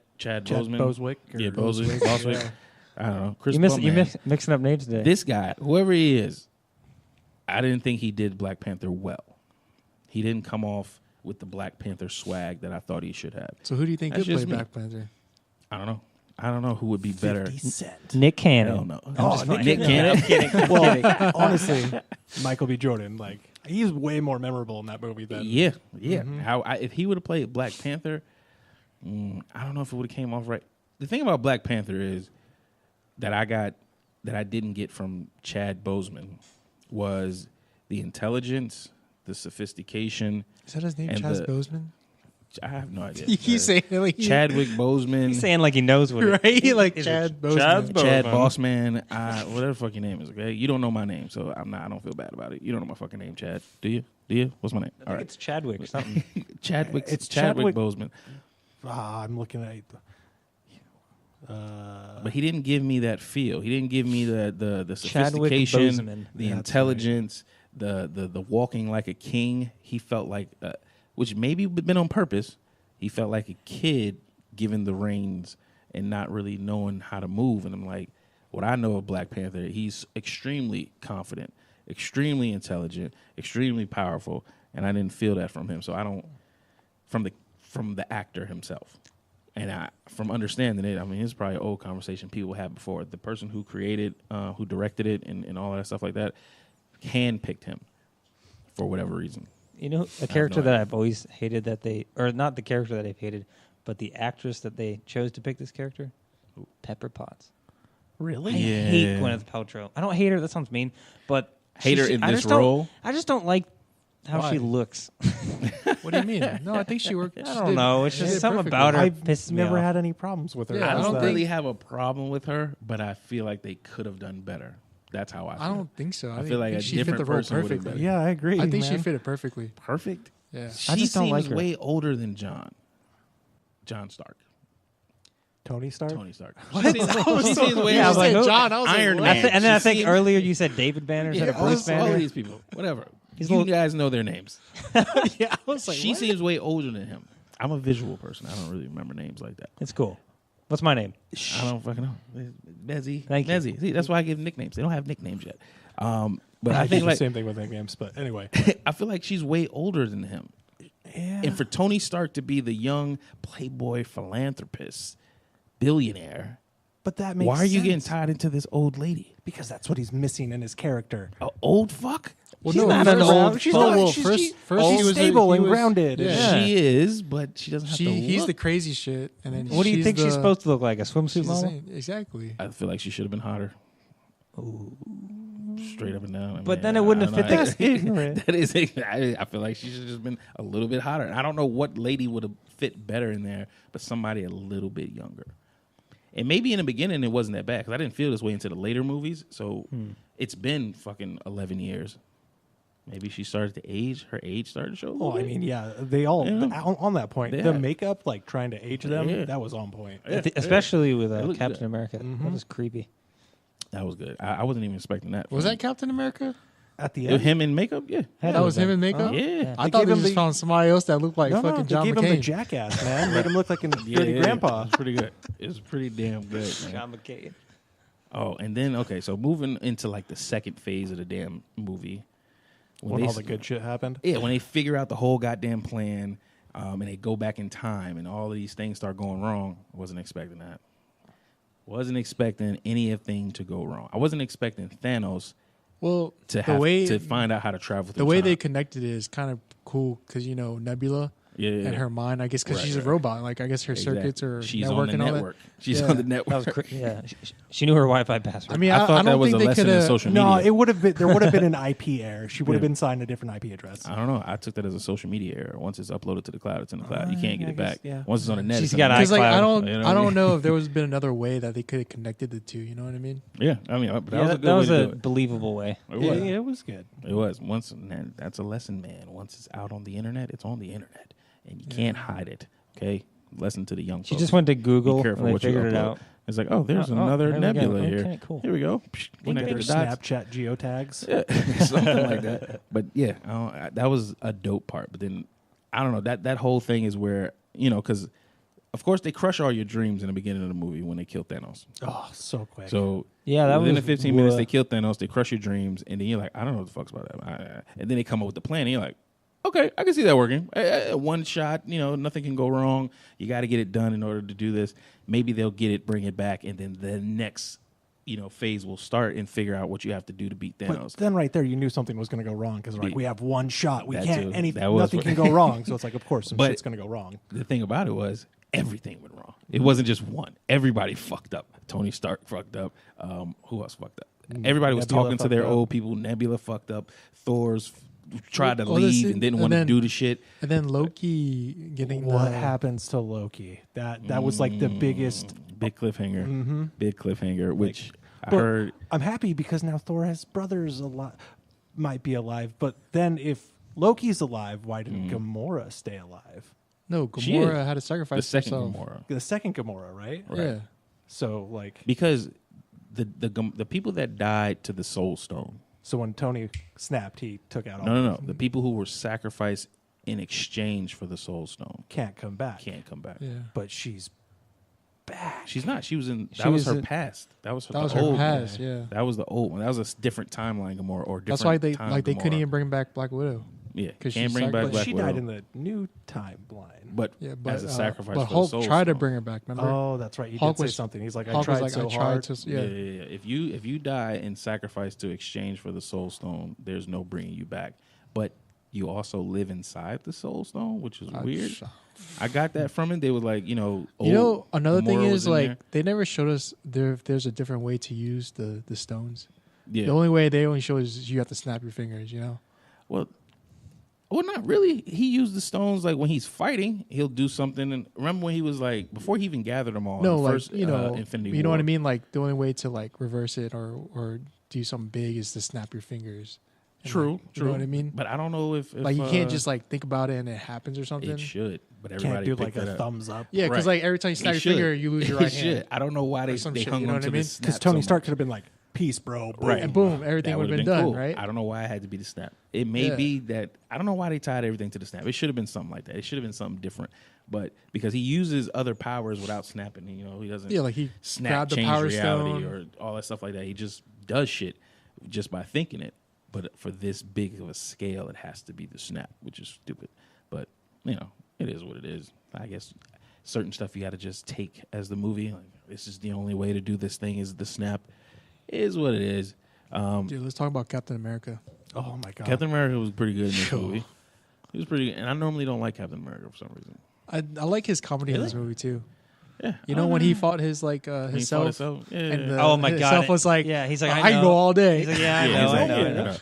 Boswick. Yeah, Boswick. Yeah. I don't know. Chris You're mixing up names today. This guy, whoever he is, I didn't think he did Black Panther well. He didn't come off with the Black Panther swag that I thought he should have. So who do you think That's could play just me. Black Panther? I don't know who would be better. 50 Cent. Nick Cannon. Hell no. Oh, Nick Cannon. I'm kidding. Well, honestly, Michael B. Jordan, like, he's way more memorable in that movie than... Yeah. If he would have played Black Panther, I don't know if it would have came off right. The thing about Black Panther is that I didn't get from Chad Boseman was the intelligence, the sophistication. Is that his name? And Chaz the- Boseman? I have no idea. You keep saying it like Chadwick Boseman. He's saying like he knows what it right, like Is Chad it Boseman. Chad Bossman, whatever the fuck your name is, okay? You don't know my name, so I don't feel bad about it. You don't know my fucking name, Chad. Do you? What's my name? I think it's Chadwick or something. Chadwick. It's Chadwick Chadwick- Boseman. I'm looking at... But he didn't give me that feel. He didn't give me the Chadwick sophistication, Boseman. the That's intelligence, the walking like a king. He felt like, which maybe been on purpose. He felt like a kid given the reins and not really knowing how to move. And I'm like, what I know of Black Panther, he's extremely confident, extremely intelligent, extremely powerful, and I didn't feel that from him. So I don't from the actor himself. And from understanding it, I mean, it's probably an old conversation people had before. The person who created, who directed it, and all that stuff like that, handpicked him for whatever reason. You know, a character that I've always hated or not the character that I've hated, but the actress that they chose to pick this character, Pepper Potts. Really? I hate Gwyneth Paltrow. I don't hate her. That sounds mean, but Hate her in I this just don't- role? I just don't like how Why? she looks. What do you mean? No, I think she worked. I don't know. It's she just did something perfectly. about her I've pisses me never off. had any problems with her. Yeah, I I don't don't really have a problem with her, but I feel like they could have done better. That's how I feel. I don't think so. I feel like think a she fit the different role person would have perfectly. been. Yeah, I agree. I think she man. fit it perfectly. Perfect. Yeah. She I just don't seems like her. way older than John Stark. Tony Stark? Tony Stark. She seems way Yeah, I was older. like, who- John, I was Iron like, Man. what? And then I She think seems- earlier you said David Banner instead of Bruce all Banner. these people. Whatever. He's You little- guys know their names. Yeah, I was like, She what? seems way older than him. I'm a visual person. I don't really remember names like that. It's cool. What's my name? I don't fucking know. Bezzy. Thank you. Bezzy. See, that's why I give nicknames. They don't have nicknames yet. But I I do think the like same thing with nicknames, but anyway. I feel like she's way older than him. Yeah. And for Tony Stark to be the young playboy philanthropist, billionaire, But that makes why are you sense. getting tied into this old lady? Because that's what he's missing in his character. A old fuck? Well, She's no, not first- an old She's fuck. well, She's- first, she- first she's he was stable he and was- grounded. Yeah. She is, but she doesn't have to He's look. the crazy shit, and then What do you she's think she's the- supposed to look like? A swimsuit she's the model? same. Exactly. I feel like she should have been hotter. Straight up and down. I But mean, then it wouldn't I have don't fit know. the- ignorant. That is, I feel like she should have just been a little bit hotter. And I don't know what lady would have fit better in there, but somebody a little bit younger. And maybe in the beginning it wasn't that bad because I didn't feel this way into the later movies. So it's been fucking 11 years. Maybe she started to age. Her age started to show a little Well, I bit. mean, yeah, they all Yeah. on that point. Yeah. The makeup, like trying to age them, Yeah. that was on point. Yeah, Especially with It looked Captain good. America. That was creepy. That was good. I wasn't even expecting that. Was from that Captain America? At the him. end, Him in makeup? Yeah. Had That to was have him been. in makeup. Yeah. I They thought gave they him just the- found somebody else that looked like no, fucking they John gave him the McCain. jackass, man. Made him look like a dirty Yeah. grandpa. It's pretty good. It's pretty damn good, man. John McCain. Oh, and then, okay, so moving into like the second phase of the damn movie. When they all the good shit happened. Yeah, when they figure out the whole goddamn plan and they go back in time and all of these things start going wrong, I wasn't expecting that. Wasn't expecting anything to go wrong. I wasn't expecting Thanos Well, to the have way to find out how to travel through the way time. they connected it is kind of cool because Nebula. and her mind. I guess because Right, she's a right. robot. Like I guess her circuits are She's network on the and all network. She's Yeah. on the That was network. yeah. She knew her Wi-Fi password. that. I mean, I thought that don't was a think they lesson in coulda- social media. No, it would have been. There would have been an IP error. She would have been signed a different IP address. I don't know. I took that as a social media error. Once it's uploaded to the cloud, it's in the cloud. You can't get I it back. guess, yeah. Once it's on the net, She's it's got on the Because net. like iCloud. I don't, You know what I I don't mean? know if there was been another way that they could have connected the two. You know what I mean? Yeah, I mean, that yeah, was a good that was way to a do it. believable way. It was. Yeah, it was good. It was. Once, man, that's a lesson, man. Once it's out on the internet, it's on the internet, and you can't hide it. Okay, lesson to the young. She folks. just went to Be Google careful and they what you figured it upload. out. It's like, oh, there's Oh, another there we go. nebula here. Okay, cool. Here we go. Look at Connect their the dots. Snapchat geotags. Yeah, something like that. But yeah, that was a dope part. But then I don't know, that whole thing is where, because of course they crush all your dreams in the beginning of the movie when they kill Thanos. Oh, so quick. So Yeah, that within was the 15 minutes they kill Thanos, they crush your dreams, and then you're like, I don't know what the fuck's about that. And then they come up with the plan, and you're like, okay, I can see that working. One shot, nothing can go wrong. You got to get it done in order to do this. Maybe they'll get it, bring it back, and then the next, phase will start and figure out what you have to do to beat But Thanos. then right there, you knew something was going to go wrong because like we have one shot. We That can't. too. That was Nothing what- can go wrong. So it's like, of course, some But- shit's going to go wrong. The thing about it was everything went wrong. It wasn't just one. Everybody fucked up. Tony Stark fucked up. Who else fucked up? Everybody was Nebula talking to their fucked up. old people. Nebula fucked up. Thor's tried to Well, this leave is- and didn't and want to then- do the shit. And then Loki getting What the happens to Loki? That was like the biggest. Big cliffhanger. Mm-hmm. Big cliffhanger, which I But heard. I'm happy because now Thor has brothers might be alive. But then if Loki's alive, why didn't Gamora stay alive? No, She Gamora is. had to The sacrifice second herself. Gamora. The second Gamora, right? Yeah. So like, Because the people that died to the Soul Stone. so when Tony snapped, he took out all. No. The people who were sacrificed in exchange for the Soul Stone Can't come back. can't come back. Yeah. But she's back. She's not. She was in. She That was was her in- past. That was her, That the was her old past, one. yeah. That was the old one. That was a different timeline, Gamora, or different. That's why they time they couldn't Gamora. even bring back Black Widow. Yeah, 'cause can't she's bring back sacrificed. Black she Widow. died in the new timeline. but Yeah, but as a sacrifice but for Hulk the Soul tried to Stone. bring her back. Remember? Oh, that's right. He Hulk did say was- something. He's like, I Hulk tried was like, so I tried hard. to. Yeah. Yeah. If you die and sacrifice to exchange for the Soul Stone, there's no bringing you back. But you also live inside the Soul Stone, which is weird. I got that from it. They were like, Another thing Gamora was is in like there. they never showed us there's a different way to use the stones. Yeah. The only way they only show is you have to snap your fingers. Well, not really. He used the stones like when he's fighting. He'll do something. And remember when he was like before he even gathered them all. No, in the like first, Infinity you know War. what I mean. Like the only way to like reverse it or do something big is to snap your fingers. And, True, like, true. You know what I mean? But I don't know if Like you can't just like think about it and it happens or something. It should, but Can't everybody do picked like that a up. thumbs up. Yeah, because Right. like every time you snap It your finger, should. you lose your It right should. hand. I don't know why they some shit, hung you know on what to I mean? the snap. Because Tony so Stark much. could have been like, peace, bro. Boom. Right. And boom, everything That would have would've been done, cool. right? I don't know why it had to be the snap. It may Yeah. be that I don't know why they tied everything to the snap. It should have been something like that. It should have been something different. But because he uses other powers without snapping, he doesn't. Yeah, like he snap, grabbed the change power reality, stone. or all that stuff like that. He just does shit just by thinking it. But for this big of a scale, it has to be the snap, which is stupid. But it is what it is. I guess certain stuff you got to just take as the movie. Like, this is the only way to do this thing is the snap. It is what it is. Dude, let's talk about Captain America. Oh my god. Captain America was pretty good in this Sure. movie. He was pretty good. And I normally don't like Captain America for some reason. I like his comedy in Really? this movie too. Yeah. You know when he fought his like When he his fought self, himself? Yeah. and Oh my his God. self was like, Yeah, he's like, I I can know. go all day. He's like, yeah, I Yeah, know, he's I like, know, yeah, I know. That's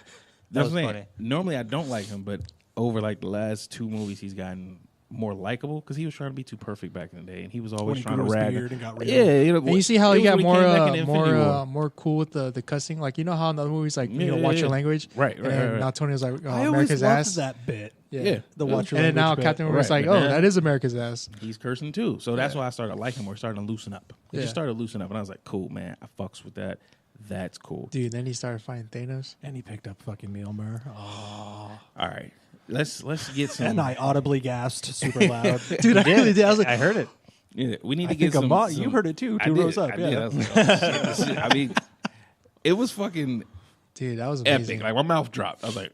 That was what I'm saying. funny. Normally I don't like him, but over like the last two movies, he's gotten more likable because he was trying to be too perfect back in the day, and he was When always he trying to grew his rag. beard and got real. Yeah, And you see how it he was got when more came back in Infinity War. more cool with the cussing. Like you know how in other movies like Yeah, watch yeah, your yeah. language, Right, And right, then right. now Tony was like, I always America's loved ass. that bit. Yeah. The watch your And then now language bit. Captain America's Right, like, but oh, now- that is America's ass. He's cursing too, so that's Yeah. why I started liking him. We're starting to loosen up. We just Yeah. started to loosen up, and I was like, "Cool, man. I fucks with that. That's cool." Dude, then he started fighting Thanos. And he picked up fucking Mjolnir. Oh. All right, let's get some. And I audibly gasped super loud. Dude, I really did. I was like, I heard it. Yeah, we need to I get think some, you heard it too. I Two did, rows up. I Yeah. did. I was like, oh, shit, this shit. I mean, it was fucking dude, that was amazing. epic. Like my mouth dropped. I was like,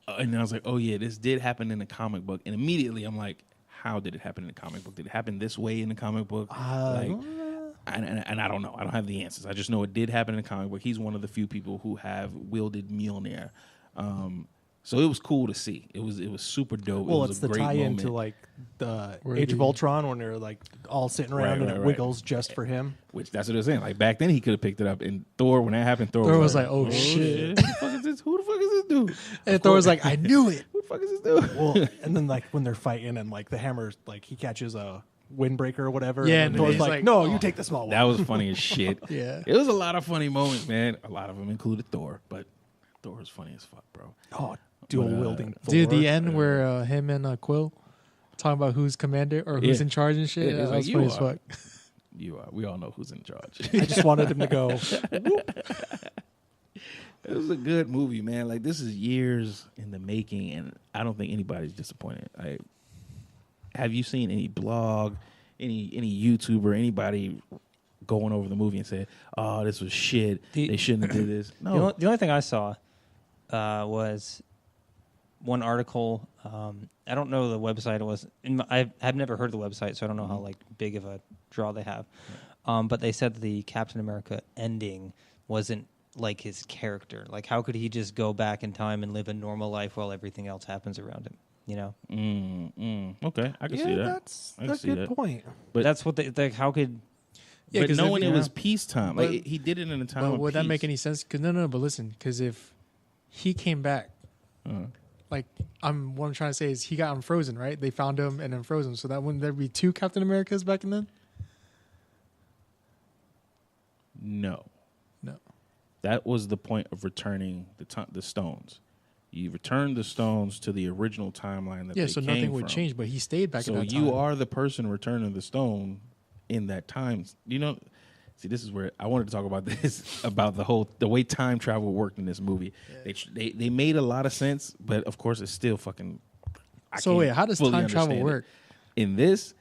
and I was like, oh yeah, this did happen in the comic book. And immediately I'm like, how did it happen in the comic book? Did it happen this way in the comic book? And I don't know. I don't have the answers. I just know it did happen in the comic book. He's one of the few people who have wielded Mjolnir. So it was cool to see. It was super dope. Well, it was it's a the great tie-in moment. to like the Where Age of the- Ultron when they're like all sitting around and it right. wiggles just for him. Which that's what they're saying. Like back then, he could have picked it up. And Thor, when that happened, Thor was like, "Oh shit!" Who the fuck is this? Who the fuck is this dude? And Thor was like, "I knew it." Who the fuck is this dude? Well, and then like when they're fighting and like the hammer, like he catches a windbreaker or whatever. Yeah, and and then Thor's he's like, like, "No, "Oh." you take the small one." That was funny as shit. Yeah. It was a lot of funny moments, man. A lot of them included Thor, but Thor was funny as fuck, bro. Oh, dual wielding. Dude, Thor. the end where him and Quill talking about who's commander or who's Yeah. in charge and shit. Yeah, that it's like, was you funny as are. fuck. You are. We all know who's in charge. I just wanted him to go. It was a good movie, man. Like this is years in the making, and I don't think anybody's disappointed. Have you seen any blog, any YouTuber, anybody going over the movie and said, "Oh, this was shit. They shouldn't have did this." No, The only thing I saw was one article. I don't know the website it was. I've never heard of the website, so I don't know how like big of a draw they have. But they said the Captain America ending wasn't like his character. Like, how could he just go back in time and live a normal life while everything else happens around him? You know? Okay, I can see Yeah, that. that's I can a see good that. point. But That's what they how could. Yeah, but 'cause knowing if- it was yeah. peacetime, But- like he did it in a time. But of would that make peace. any sense? Because no, but listen, because if he came back, like what I'm trying to say is he got unfrozen, right? They found him and unfrozen, so that wouldn't there be two Captain Americas back then? No, No. that was the point of returning the stones. You return the stones to the original timeline that Yeah, they so came nothing would from. change, but he stayed back So in that time. you are the person returning the stone in that time. You know, see, this is where I wanted to talk about this about the way time travel worked in this movie. Yeah. They made a lot of sense, but of course, it's still fucking. I So can't wait, how does fully time travel understand it. work? In this?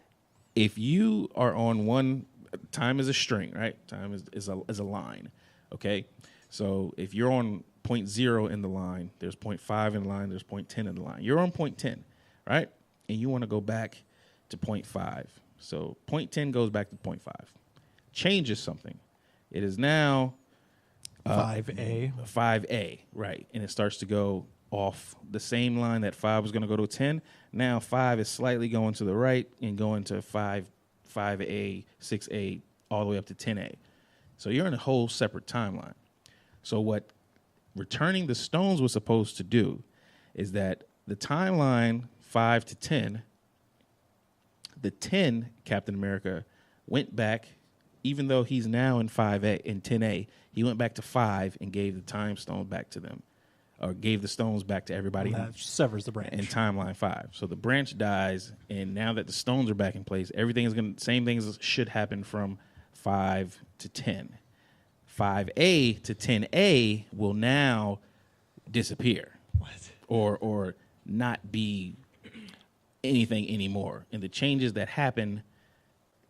If you are on one, time is a string, right? Time is a line. Okay, so if you're on point 0 in the line, there's point 5 in the line, there's point 10 in the line. You're on point 10, right? And you want to go back to point 5. So point 10 goes back to point 5. Changes something. It is now 5A. 5A, right? And it starts to go off the same line that 5 was going to go to 10. Now 5 is slightly going to the right and going to 5A, 6A, all the way up to 10A. So you're in a whole separate timeline. So what returning the stones was supposed to do is that the timeline 5 to 10, the 10 Captain America went back, even though he's now in 5A, in 10A, he went back to 5 and gave the time stone back to them, or gave the stones back to everybody That severs the branch. in timeline 5. So the branch dies, and now that the stones are back in place, everything is going to, same things should happen from 5 to 10. 5A to 10A will now disappear. What? Or not be anything anymore. And the changes that happen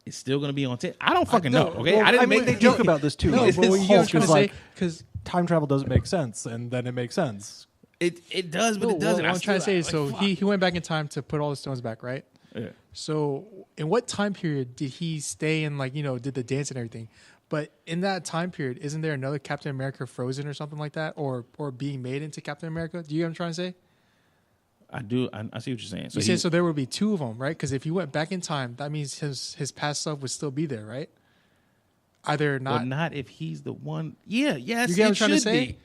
is still going to be on 10. I don't fucking know, okay? Well, I didn't make they the joke joke. about this too. No, Like, but what you Hulk trying to is say, like, because time travel doesn't make sense, and then it makes sense. It does, but it doesn't. What I'm trying to say is, so fuck. he went back in time to put all the stones back, right? Yeah. So in what time period did he stay and did the dance and everything? But in that time period, isn't there another Captain America frozen or something like that, or being made into Captain America? Do you know what I'm trying to say? I do. I see what you're saying. So You said so there would be two of them, right? Because if he went back in time, that means his past self would still be there, right? Either not. Well, not if he's the one. Yeah, yes, You get what I'm it trying to should say? be.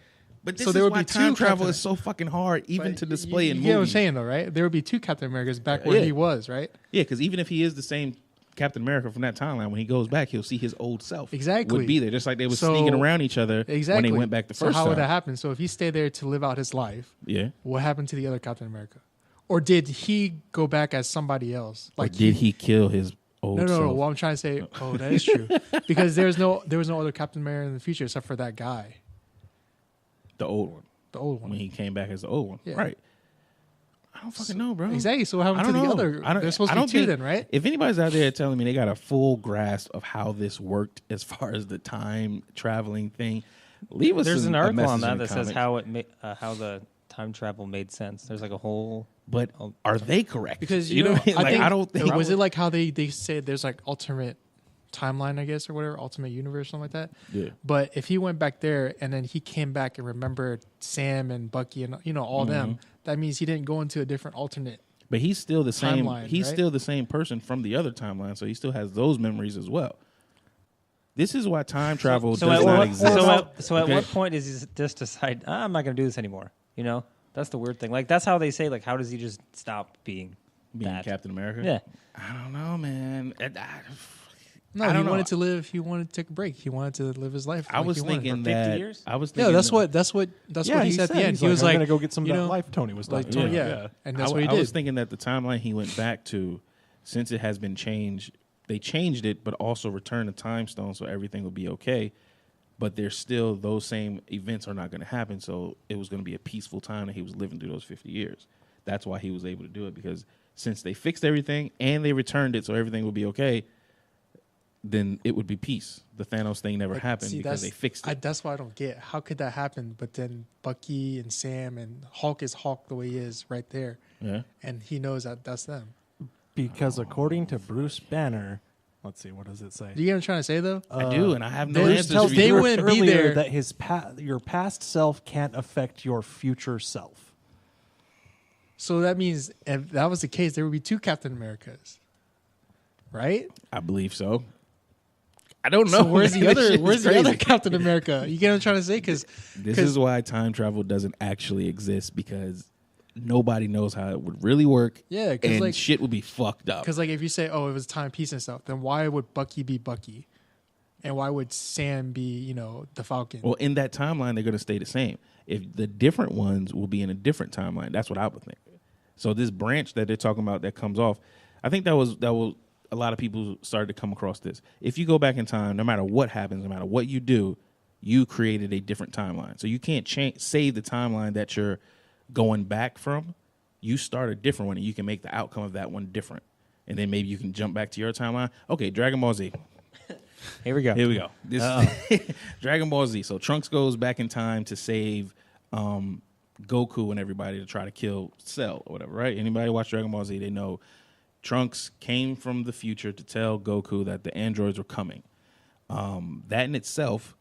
But this So is there would why be time two travel Captain- is so fucking hard, even but to display in you get what I'm movies. saying, though, right? There would be two Captain Americas back where Yeah. he was, right? Yeah, because even if he is the same Captain America from that timeline, when he goes back, he'll see his old self. Exactly. Would be there, just like they were So- sneaking around each other Exactly. when they went back the So first how time. would that happen? So if he stayed there to live out his life, Yeah. what happened to the other Captain America? Or did he go back as somebody else? Like, did he kill his old No. self? What I'm trying to say, that is true, because there was no other Captain America in the future except for that guy, The old one. the old When one. he came back as the old one. Yeah. Right. I don't fucking know, bro. Exactly. So what I happened don't to the know. other? There's supposed to be two think- then, right? If anybody's out there telling me they got a full grasp of how this worked as far as the time traveling thing, leave us There's a an article message on that in the that says comments. how the time travel made sense. There's like a whole. But are they correct? Because you know what I mean? Like, think, I don't think was it like how they said there's like alternate timeline, I guess, or whatever, alternate universe, something like that. Yeah. But if he went back there and then he came back and remembered Sam and Bucky and all them, that means he didn't go into a different alternate. But he's still the same. Timeline, He's right? still the same person from the other timeline, so he still has those memories as well. This is why time travel does not exist. So at what point does he just decide, I'm not going to do this anymore? You know, that's the weird thing. Like, that's how they say, like, how does he just stop being that? Captain America? Yeah. I don't know, man. No, I don't he know. wanted to live. He wanted to take a break. He wanted to live his life. I was he wanted. thinking 50 that. years? I was Yeah, thinking that's that- what he said at the end. He's He was I'm like, gonna go get some of you that know, life Tony was like, talking yeah. about. And that's what he did. I was thinking that the timeline he went back to, since it has been changed, they changed it, but also returned the time stone so everything would be okay. But there's still those same events are not going to happen. So it was going to be a peaceful time that he was living through those 50 years. That's why he was able to do it, because since they fixed everything and they returned it so everything would be okay, then it would be peace. The Thanos thing never happened because they fixed it. That's why I don't get. How could that happen? But then Bucky and Sam and Hulk is Hulk the way he is right there. Yeah. And he knows that that's them. Because according to Bruce Banner, let's see, what does it say? Do you get what I'm trying to say, though? I do, and I have no Bruce answers tells for they you. wouldn't be earlier there. that your past self can't affect your future self. So that means if that was the case, there would be two Captain Americas. Right? I believe so. I don't know. So where's man. the This other? shit is Where's the crazy. other Captain America? You get what I'm trying to say? Because This is why time travel doesn't actually exist, because nobody knows how it would really work. Yeah, 'cause, and like- shit would be fucked up. Because, like, if you say, oh, it was time, peace, and stuff, then why would Bucky be Bucky? And why would Sam be, the Falcon? Well, in that timeline, they're going to stay the same. If the different ones will be in a different timeline, that's what I would think. So this branch that they're talking about that comes off, I think that was a lot of people started to come across this. If you go back in time, no matter what happens, no matter what you do, you created a different timeline. So you can't save the timeline that you're going back from. You start a different one, and you can make the outcome of that one different. And then maybe you can jump back to your timeline. Okay, Dragon Ball Z. Here we go. Here we go. This is Dragon Ball Z. So Trunks goes back in time to save Goku and everybody to try to kill Cell or whatever, right? Anybody watch Dragon Ball Z, they know Trunks came from the future to tell Goku that the androids were coming. That in itself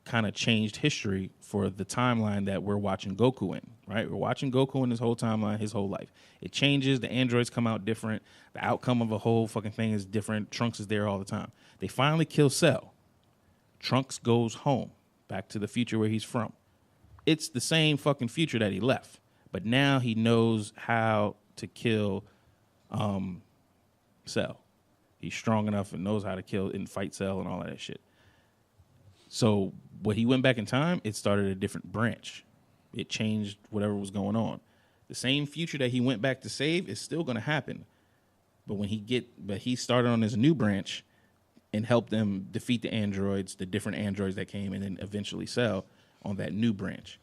kind of changed history for the timeline that we're watching Goku in, right? We're watching Goku in his whole timeline, his whole life. It changes. The androids come out different. The outcome of a whole fucking thing is different. Trunks is there all the time. They finally kill Cell. Trunks goes home, back to the future where he's from. It's the same fucking future that he left, but now he knows how to kill Cell. He's strong enough and knows how to kill and fight Cell and all of that shit. So when he went back in time, it started a different branch. It changed whatever was going on. The same future that he went back to save is still going to happen. But he started on his new branch and helped them defeat the androids, the different androids that came, and then eventually Cell on that new branch.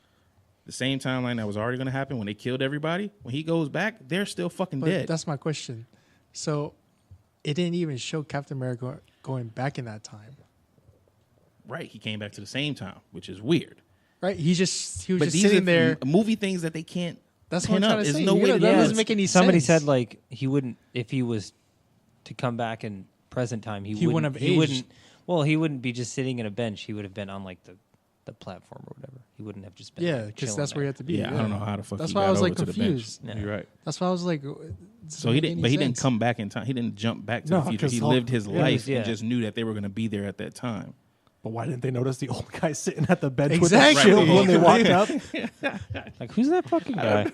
The same timeline that was already going to happen when they killed everybody, when he goes back, they're still fucking But dead. that's my question. So it didn't even show Captain America going back in that time. Right, he came back to the same time, which is weird. Right? He was just These sitting are there. movie things that they can't. That's what I'm pin trying up. to There's say. no way to that do doesn't it. make any Somebody sense. said, like, he wouldn't, if he was to come back in present time, he wouldn't have aged. He wouldn't be just sitting in a bench. He would have been on, like, the platform or whatever. He wouldn't have just been Yeah, because chilling that's where you there. have to be. Yeah, I don't know how the fuck. That's he why got I was over like to the bench. confused. Yeah. You're right. That's why I was like. So he didn't, but he didn't come back in time. He didn't jump back to No, the future. 'cause He Hulk- lived his yeah, life yeah. and just knew that they were going to be there at that time. But why didn't they notice the old guy sitting at the bench Exactly. with the shield when they walked up? Like, who's that fucking guy?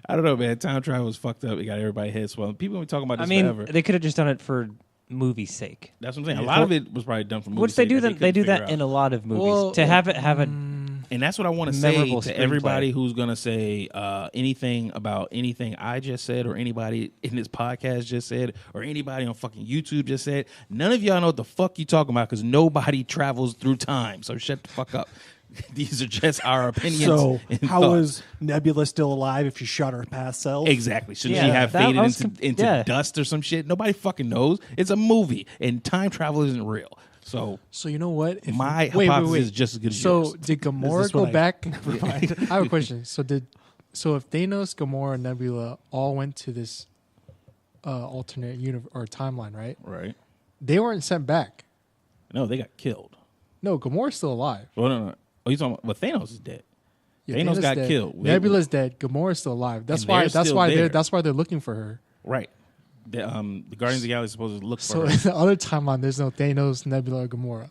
I don't know, man. Time travel was fucked up. It got everybody's head swelling. People have been talking about this I mean, forever. they could have just done it for movie's sake. That's what I'm saying. A lot of it was probably done for movies. Which they do that. They do that in a lot of movies. Well, to have it have a And that's what I want to say memorable to screenplay. everybody who's going to say anything about anything I just said or anybody in this podcast just said or anybody on fucking YouTube just said. None of y'all know what the fuck you talking about because nobody travels through time. So shut the fuck up. These are just our opinions. So and how thoughts. is Nebula still alive if she shot her past self? Exactly. Should Yeah, she have that faded was into yeah. dust or some shit? Nobody fucking knows. It's a movie, and time travel isn't real. So So you know what? If my hypothesis is just as good as So yours. did Gamora this go what I back? I have a question. So if Thanos, Gamora, and Nebula all went to this alternate universe or timeline, right? Right. They weren't sent back. No, they got killed. No, Gamora's still alive. Well, no. Oh, you talking about? Well, Thanos is dead. Yeah, Thanos got dead. killed. Nebula's dead. Gamora's still alive. That's And why. they're That's still why. there. That's why they're looking for her. Right. The Guardians of the Galaxy is supposed to look So for in her. the other timeline, there's no Thanos, Nebula, or Gamora.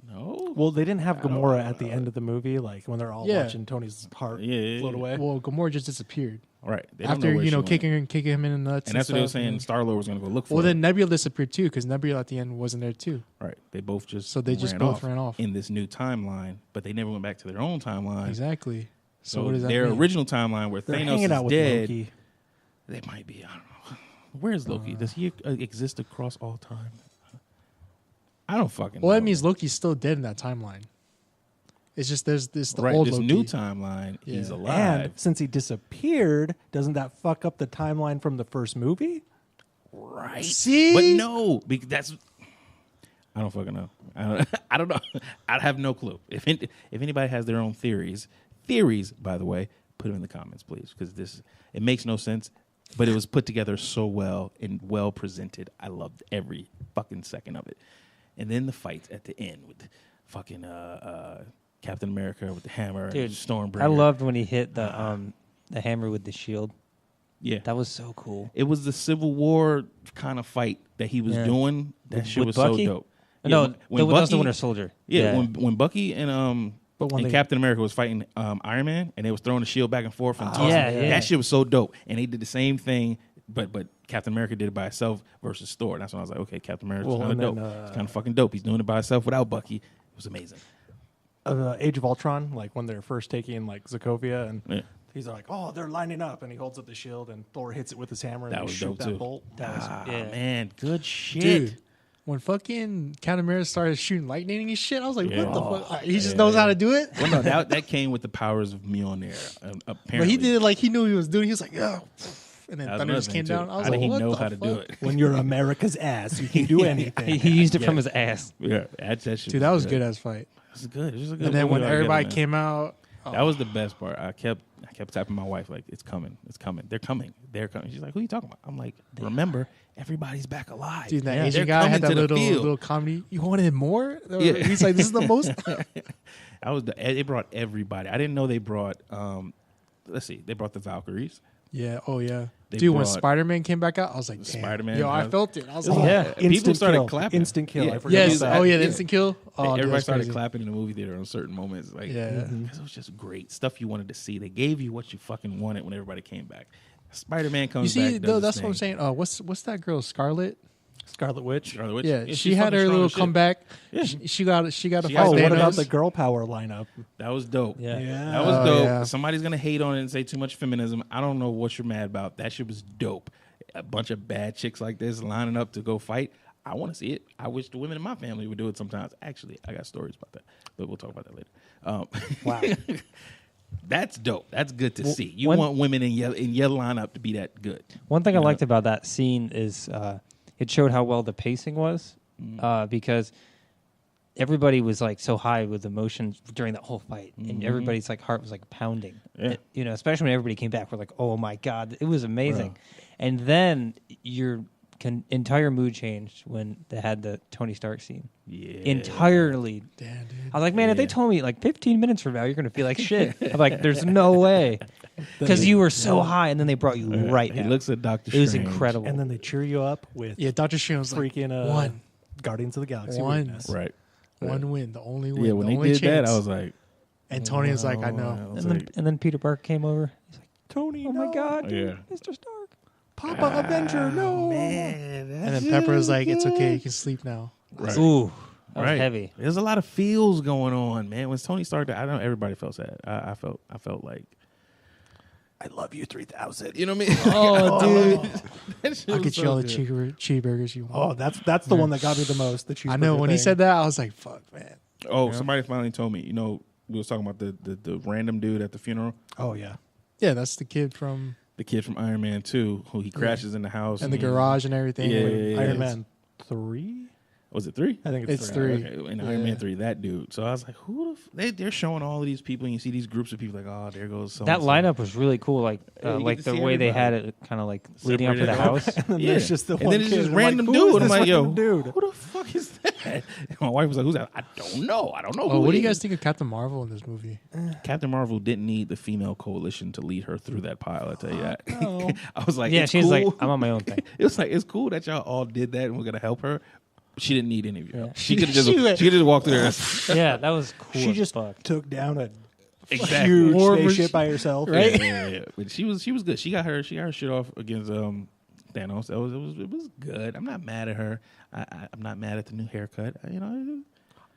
No. Well, they didn't have Gamora at the end of the movie, like when they're all Yeah. watching Tony's heart Yeah. float away. Well, Gamora just disappeared Right. They don't after know where she went. kicking him in the nuts. And that's what they were stuff, saying. and- Star-Lord was going to go look for Well, her. then Nebula disappeared too, because Nebula at the end wasn't there too. Right. They both just So they just both ran off. in this new timeline, but they never went back to their own timeline. Exactly. So So what does that their mean? original timeline where They're Thanos hanging is out with dead, Loki. they might be. I don't know. Where's Loki? Does he exist across all time? I don't fucking know. Well, that means Loki's still dead in that timeline. It's just there's this the right, old this Loki. new timeline, he's Yeah. alive. And since he disappeared, doesn't that fuck up the timeline from the first movie? Right. See? But no, because that's. I don't fucking know. I don't know. I have no clue. If anybody has their own theories, by the way, put them in the comments, please, because it makes no sense. But it was put together so well and well presented. I loved every fucking second of it. And then the fights at the end with fucking Captain America with the hammer Dude, and Stormbreaker. I loved when he hit the hammer with the shield. Yeah. That was so cool. It was the Civil War kind of fight that he was Yeah. doing. That With- shit with was Bucky? so dope. No, when that was the Bucky- Winter Soldier. Yeah, when Bucky and But when and they- Captain America was fighting Iron Man, and they was throwing the shield back and forth and tossing yeah, it. yeah. That shit was so dope. And they did the same thing, but Captain America did it by itself versus Thor. And that's when I was like, okay, Captain America's Well, kind of and dope. then, It's kind of fucking dope. He's doing it by himself without Bucky. It was amazing. Age of Ultron, like when they're first taking like Sokovia, and Yeah. he's like, "Oh, they're lining up," and he holds up the shield, and Thor hits it with his hammer, and That they was shoot dope that too. bolt. yeah. Man, good shit. Dude, when fucking Captain America started shooting lightning and shit, I was like, Yeah. what the fuck? He just knows how to do it? Well, no, that came with the powers of Mjolnir. Apparently, But he did it like he knew what he was doing. He was like, yeah. And then That was Thunder another just thing, came too. down. I was How like, did he what know the how to do fuck? it? When you're America's ass, you can do anything. He used it Yeah. from his ass. Yeah, that shit. Dude, that was good as fight. It was good. It was a good. And then when movie everybody altogether, man. came out, That was the best part. I kept tapping my wife like, it's coming. They're coming. She's like, who are you talking about? I'm like, remember, everybody's back alive. dude, that They're Asian guy coming had that to the field. little comedy. You wanted more? Yeah. He's like, this is the most. They brought everybody. I didn't know they brought. Let's see, they brought the Valkyries. Yeah. Oh, yeah. They Dude, when brought- Spider-Man came back out, I was like, damn. Spider-Man, Yo, I huh? felt it. I was It was like, Yeah. People Instant started kill. clapping. Instant kill. Yeah. I forgot yes. about that. Oh, yeah, the Yeah. instant kill. Oh, dude, Everybody that's started crazy. clapping in the movie theater on certain moments. Like, Yeah. because it was just great stuff you wanted to see. They gave you what you fucking wanted when everybody came back. Spider-Man comes You see, back. does his that's what I'm thing. saying. What's that girl, Scarlet? Scarlet Witch. Scarlet Witch? Yeah, she's she had fucking her strong little as shit. comeback. Yeah. She got a She fight got Oh, what Thanos. about the girl power lineup? That was dope. Yeah. That was Oh, dope. yeah. Somebody's gonna hate on it and say too much feminism. I don't know what you're mad about. That shit was dope. A bunch of bad chicks like this lining up to go fight. I want to see it. I wish the women in my family would do it sometimes. Actually, I got stories about that, but we'll talk about that later. Wow. That's dope. That's good to see. You when- want women in your lineup to be that good. One thing I You know? liked about that scene is it showed how well the pacing was because everybody was like so high with emotions during that whole fight, and everybody's like heart was like pounding. Yeah. Especially when everybody came back, we're like, "Oh my god, it was amazing!" And then your entire mood changed when they had the Tony Stark scene. Yeah. Entirely. Damn, dude. I was like, man, if they Yeah. told me like 15 minutes from now you're gonna feel like shit, I'm like, there's no way, because you were so high, and then they brought you right He down. looks at Doctor It Strange. was incredible. And then they cheer you up with Yeah, Doctor Strange was like, freaking one. Guardians of the Galaxy. One. weirdness. Right. One win, the only win. Yeah, when the they only did chance. that, I was like, And Tony was like, I know. I was and then like, and then Peter Parker came over. He's like, Tony, oh my no. god, dude, Yeah. Mr. Stark. Papa Avenger, no. man. And then Pepper was like, it's okay, you can sleep now. Right. Ooh, that was Right. heavy. There's a lot of feels going on, man. When Tony Stark died, I know everybody felt sad. I felt like, I love you, 3000. you know what I mean? Oh, dude. That shit I'll was get so you all the good. cheeseburgers you Oh, want. that's the one that got me the most. The cheeseburger I know. When he thing. said that, I was like, fuck, man. Oh, somebody finally told me. You know, we was talking about the random dude at the funeral, "Oh yeah, Yeah, that's the kid from the kid from Iron Man 2, who he crashes in the house in the garage and everything. Yeah, With yeah, yeah. Iron kids. Man 3." Was it 3? I think It's 3. three. Okay, in Yeah. Iron Man 3, that dude. So I was like, who they're showing all of these people, and you see these groups of people like, oh, there goes so That lineup was really cool. Like Yeah, you like get to the see way they had everybody. it, kind of like leading up to the Separated house. And then Yeah. there's just the and one then it's kid, just and I'm random like, who dude. is And I'm this like, yo, random dude? who the fuck is that? And my wife was like, who's that? I don't know. I don't know. Oh, who what do it you guys is. think of Captain Marvel in this movie? Captain Marvel didn't need the female coalition to lead her through that pile. I tell you that. no. I was like, Yeah, it's she's cool. like, I'm on my own thing. It was like, it's cool that y'all all did that, and we're gonna help her. She didn't need any of you. Yeah. She could have just She went- she could just walked through there. Yeah, that was cool. She as just fuck. took down a Exactly. huge War spaceship machine. by herself. Right? Yeah. But she was good. She got her shit off against Thanos. It was good. I'm not mad at her. I'm not mad at the new haircut. You know,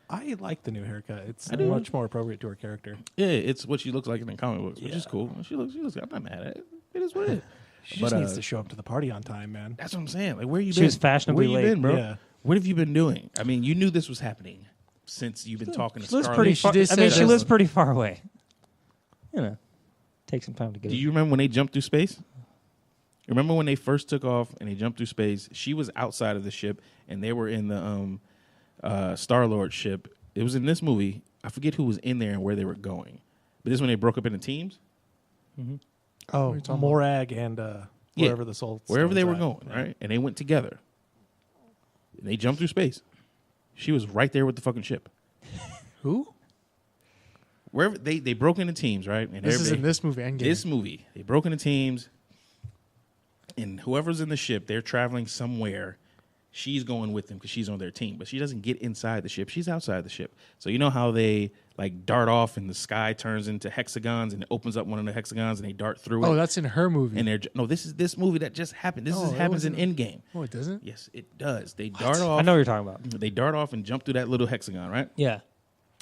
I like the new haircut. It's I do. much more appropriate to her character. yeah, it's what she looks like in the comic books, which is Yeah. cool. She looks. I'm not mad at it. It is what it is. She But, just needs to show up to the party on time, man. That's what I'm saying. Like, where you She been? was fashionably where you late. been, bro? Yeah. What have you been doing? I mean, you knew this was happening since you've been talking to She lives Scarlett. pretty She far. did I mean, say she that. lives pretty far away. You know, take some time to get. Do it. you remember when they jumped through space? Remember when they first took off and they jumped through space? She was outside of the ship, and they were in the Star-Lord ship. It was in this movie. I forget who was in there and where they were going. But this is when they broke up into teams. Oh, are you talking Morag and Yeah. wherever the soul. Wherever they were stone's going, at. right? And they went together. And they jumped through space. She was right there with the fucking ship. Who? Wherever they broke into teams, right? And This is everybody- in this movie, Endgame. This movie, they broke into teams, and whoever's in the ship, they're traveling somewhere. She's going with them because she's on their team, but she doesn't get inside the ship. She's outside the ship. So you know how they like dart off, and the sky turns into hexagons, and it opens up one of the hexagons, and they dart through Oh, it. that's in her movie. And they're no, this is this movie that just happened. This No, it happens in wasn't. Endgame. Oh, it doesn't? Yes, it does. They dart off. I know what you're talking about. They dart off and jump through that little hexagon, right? Yeah,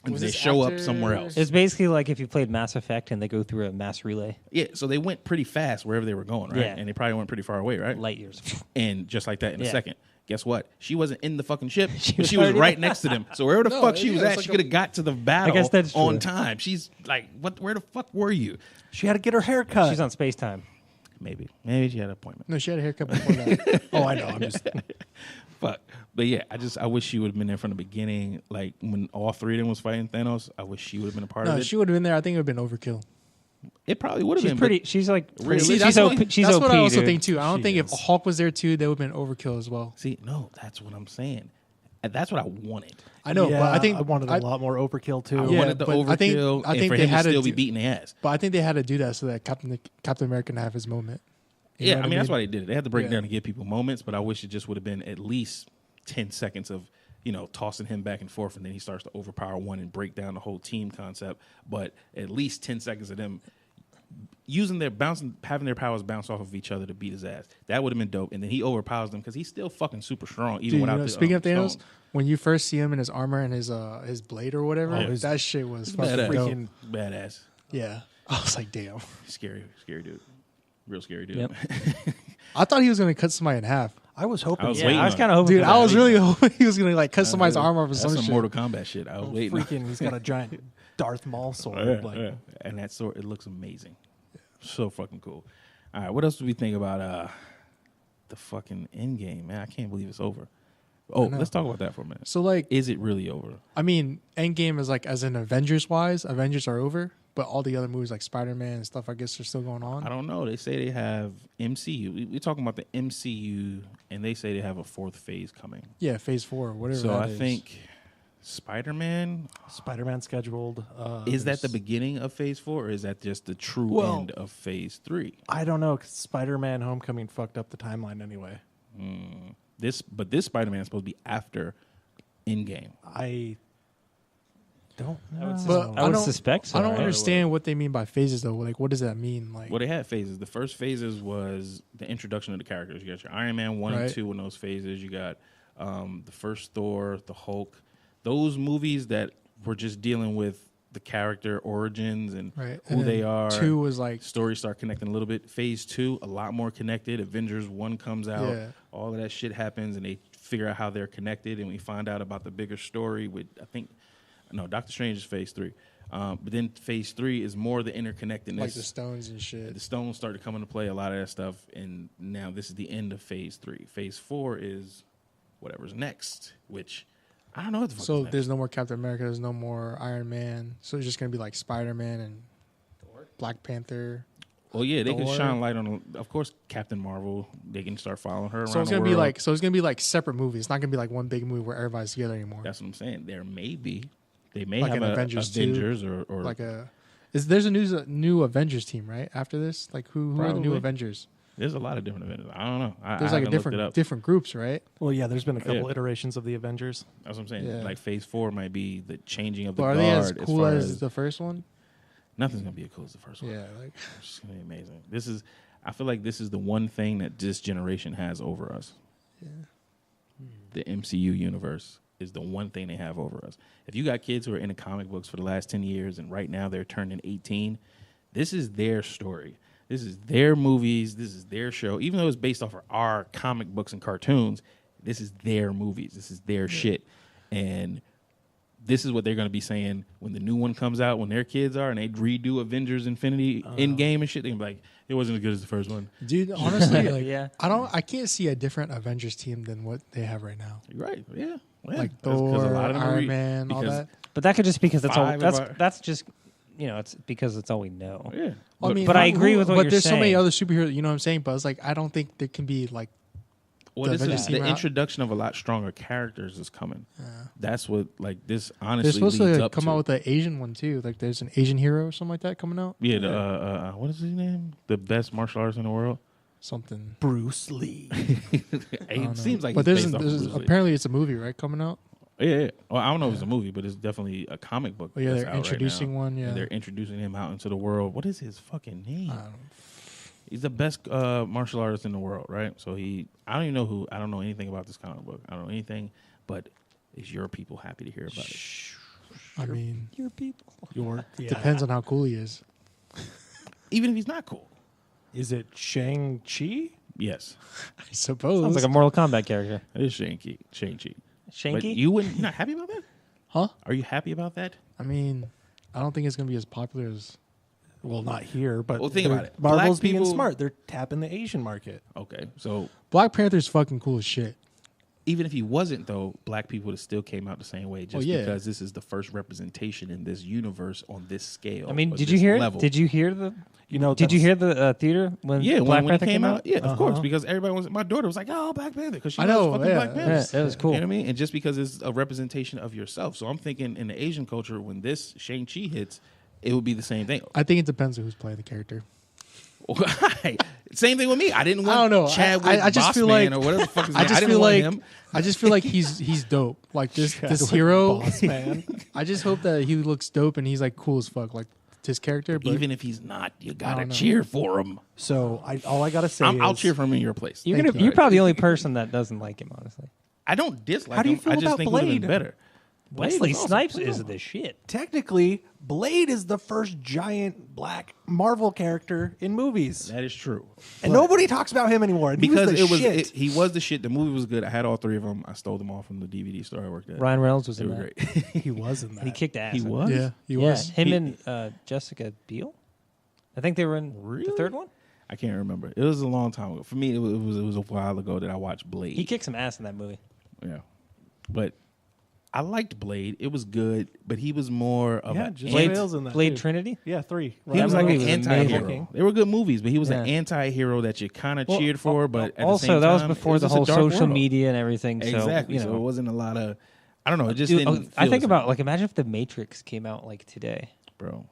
And Was they this show up after- somewhere else. it's basically like if you played Mass Effect and they go through a mass relay, Yeah, so they went pretty fast wherever they were going, right? Yeah. And they probably went pretty far away, right? light years. And just like that in a Yeah. second. Guess what? She wasn't in the fucking ship. She was was already right there. next to them. So wherever the No, fuck she was yeah, at, it's she like could have got to the battle guess that's true. on time. She's like, what? Where the fuck were you? She had to get her hair cut. She's on space time. Maybe she had an appointment. No, she had a haircut before that. Oh, I know. I'm just. Fuck. But yeah, I wish she would have been there from the beginning. Like when all three of them was fighting Thanos, I wish she would have been a part No, of it. she would have been there. I think it would have been overkill. It probably would have She's been. pretty. She's like. Really? See, She's that's OP. what, She's that's OP, what I also dude. think too. I don't She think is. if Hulk was there too, they would have been overkill as well. See, no, that's what I'm saying. And that's what I wanted. I know, yeah, but I think I wanted a lot more overkill too. I Yeah, wanted the but I think- overkill, I and think for they him to had to still be do- beating their ass. But I think they had to do that so that Captain America can have his moment. You Yeah, know I what mean that's why they did it. They had to break Yeah. down to give people moments, but I wish it just would have been at least 10 seconds of tossing him back and forth, and then he starts to overpower one and break down the whole team concept. But at least 10 seconds of them using having their powers bounce off of each other to beat his ass. That would have been dope. And then he overpowers them because he's still fucking super strong, even Dude, without the speaking of Thanos, stone. when you first see him in his armor and his blade or whatever, Oh, that shit was He's fucking badass. dope. freaking- Badass, Yeah, I was like, damn. scary dude, real scary dude. Yep. I thought he was gonna cut somebody in half. I was hoping. I was Yeah, waiting I was on kind of hoping. Dude, for I that. was really hoping he was gonna like cut somebody's arm off or That's some some shit. Mortal Kombat shit. I was waiting. freaking. He's got a giant Darth Maul sword. Yeah, like, yeah. And that sword, it looks amazing. So fucking cool. All right, what else do we think about the fucking Endgame, man? I can't believe it's over. Oh, know. let's talk about that for a minute. So like, Is it really over? I mean, Endgame is like as in Avengers wise, Avengers are over, but all the other movies like Spider-Man and stuff, I guess, are still going on. I don't know. They say they have MCU. We're talking about the MCU, and they say they have a fourth phase coming. Yeah, Phase 4, whatever. So that I is. think Spider-Man, Spider-Man scheduled. is that the there's- beginning of Phase 4, or is that just the true Well- end of Phase 3? I don't know. 'Cause Spider-Man: Homecoming fucked up the timeline anyway. This Spider-Man is supposed to be after Endgame. I don't know. I would, sus- But I would don't- suspect so. I don't right? understand what they mean by phases though. Like, what does that mean? Like, Well, they had phases. The first phases was the introduction of the characters. You got your Iron Man 1 and Right. 2 in those phases. You got the first Thor, the Hulk. Those movies that were just dealing with the character origins and right? who And they then are. 2 was like, Stories start connecting a little bit. Phase 2, a lot more connected. Avengers 1 comes out. Yeah. All of that shit happens, and they figure out how they're connected, and we find out about the bigger story with, Doctor Strange is Phase 3. But then Phase 3 is more the interconnectedness. like the stones and shit. The stones start to come into play, a lot of that stuff, and now this is the end of Phase 3. Phase 4 is whatever's next. which I don't know what the fuck. So is next. there's no more Captain America. There's no more Iron Man. So it's just gonna be like Spider-Man and Black Panther. Well, yeah, they can Thor. shine light on, of course, Captain Marvel. They can start following her around So it's the gonna world. be like separate movies. It's not gonna be like one big movie where everybody's together anymore. That's what I'm saying. There may be. They may Like have an a Avengers 2, Avengers or Like there's a new Avengers team right after this. Like who are the new Probably. Avengers? there's a lot of different Avengers. I don't know. There's I like a haven't looked it up. different groups, right? Well, yeah, there's been a couple Yeah. iterations of the Avengers. That's what I'm saying. Yeah. Like Phase 4 might be the changing of the But are guard. they as cool far as the first one? nothing's gonna be as cool as the first one. Yeah, like It's just gonna be amazing. I feel like this is the one thing that this generation has over us. yeah. The MCU universe is the one thing they have over us. If you got kids who are into comic books for the last 10 years and right now they're turning 18, this is their story. This is their movies. This is their show. Even though it's based off of our comic books and cartoons, this is their movies. This is their shit. And this is what they're going to be saying when the new one comes out, when their kids are, and they redo Avengers Infinity Endgame and shit. They're gonna be like, it wasn't as good as the first one. Dude, honestly, like Yeah. I can't see a different Avengers team than what they have right now. You're right. Yeah. Well, Like that's 'cause Thor, them are Iron Man, all because- that. But that could just because that's all. Five of our- That's just it's because it's all we know. Yeah. I mean, but I agree with what but you're there's so many saying. other superheroes. You know what I'm saying? But it's like I don't think there can be like Well, the this Avengers is team the out. introduction of a lot stronger characters is coming. That's what like this honestly they're supposed leads to up come to. out with an Asian one too. Like there's an Asian hero or something like that coming out. Yeah, the what is his name? The best martial artist in the world. Something. Bruce Lee. I don't It know. seems like, but it's based off of Bruce Lee. apparently it's a movie right coming out. Yeah. Well, I don't know if it's a movie, but it's definitely a comic book. Oh yeah, that's they're out right introducing now. one. Yeah, And they're introducing him out into the world. What is his fucking name? I don't know. He's the best martial artist in the world, right? So I don't even know who. I don't know anything about this comic book. I don't know anything, but is your people happy to hear about it? I mean, Your people. depends on how cool he is. Even if he's not cool. Is it Shang-Chi? Yes, I suppose. Sounds like a Mortal Kombat character. it is Shang-Chi. But Shanky. you're not happy about that? Huh? Are you happy about that? I mean, I don't think it's gonna be as popular as. Well, not here, but Well, think they're- about it. Marvel's Black being people- smart. They're tapping the Asian market. Okay, so Black Panther's fucking cool as shit. even if he wasn't, though, black people would have still came out the same way just yeah. because this is the first representation in this universe on this scale. I mean, or did you this hear? level. Did you hear the? You know, Did you that's- hear the theater when Yeah, Black when it Panther came out, yeah, of course, Uh-huh. because everybody was. My daughter was like, "Oh, Black Panther," because she I knows know, fucking yeah. Black Panther. Yeah, that was cool. You know what I mean? And just because it's a representation of yourself, so I'm thinking in the Asian culture, when this Shang-Chi hits, it would be the same thing. I think it depends on who's playing the character. Same thing with me. I didn't want I don't know. Chadwick I just feel Bossman like or whatever the fuck his I name. just didn't feel want like him. I just feel like he's dope. Like this Chadwick hero. Boss Man. I just hope that he looks dope and he's like cool as fuck, like his character. But Even if he's not, you gotta don't know. cheer for him. So all I gotta say I'll is cheer for him in your place. You're Thank gonna. you. You're probably the only person that doesn't like him, honestly. I don't dislike How do you him. feel I just about think it would have been Blade? better. Blade Wesley was awesome. Snipes is the shit. technically Blade is the first giant black Marvel character in movies, That is true. and nobody talks about him anymore. And Because he was the shit. he was the shit. The movie was good. I had all three of them. I stole them all from the DVD store I worked at. Ryan Reynolds was They in were that. great. he was in that. And he kicked ass. He in it. was? yeah, he Yeah, was. him He- and Jessica Biel. I think they were in the Really? third one. I can't remember. It was a long time ago. For me, it was a while ago that I watched Blade. He kicked some ass in that movie. Yeah. But I liked Blade. It was good, but he was more of Yeah, an just Blade- Wales in that. Blade too. Trinity. Yeah, 3. he was That like movie an was anti-hero. amazing. They were good movies, but he was an Yeah. anti-hero that you kind of Well, cheered for, but at the also same that was time, before it was the just a whole dark social world. media and everything. Exactly. So, So it wasn't a lot of. I don't know. It just Dude, didn't. I feel think the about same, like imagine if the Matrix came out like today, bro.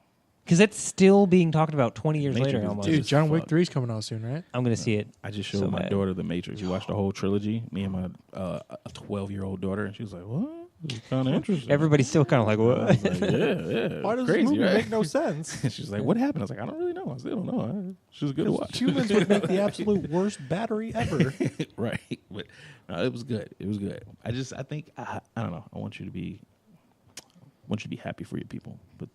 because it's still being talked about 20 years Matrix later. is Almost. Dude, as John Wick fuck. 3 is coming out soon, right? I'm gonna see it. I just showed So my bad. daughter The Matrix. We watched the whole trilogy. Me and my a 12-year-old daughter, and she was like, "What? It's kind of interesting." Everybody's still kind of like, I what? was like, yeah. Why does Crazy, this movie right? make no sense? And she's like, "What happened?" I was like, "I don't really know. I still don't know. She was good to watch." Humans would make the absolute worst battery ever. Right, but no, it was good. It was good. I think I don't know. I want you to be happy for your people, but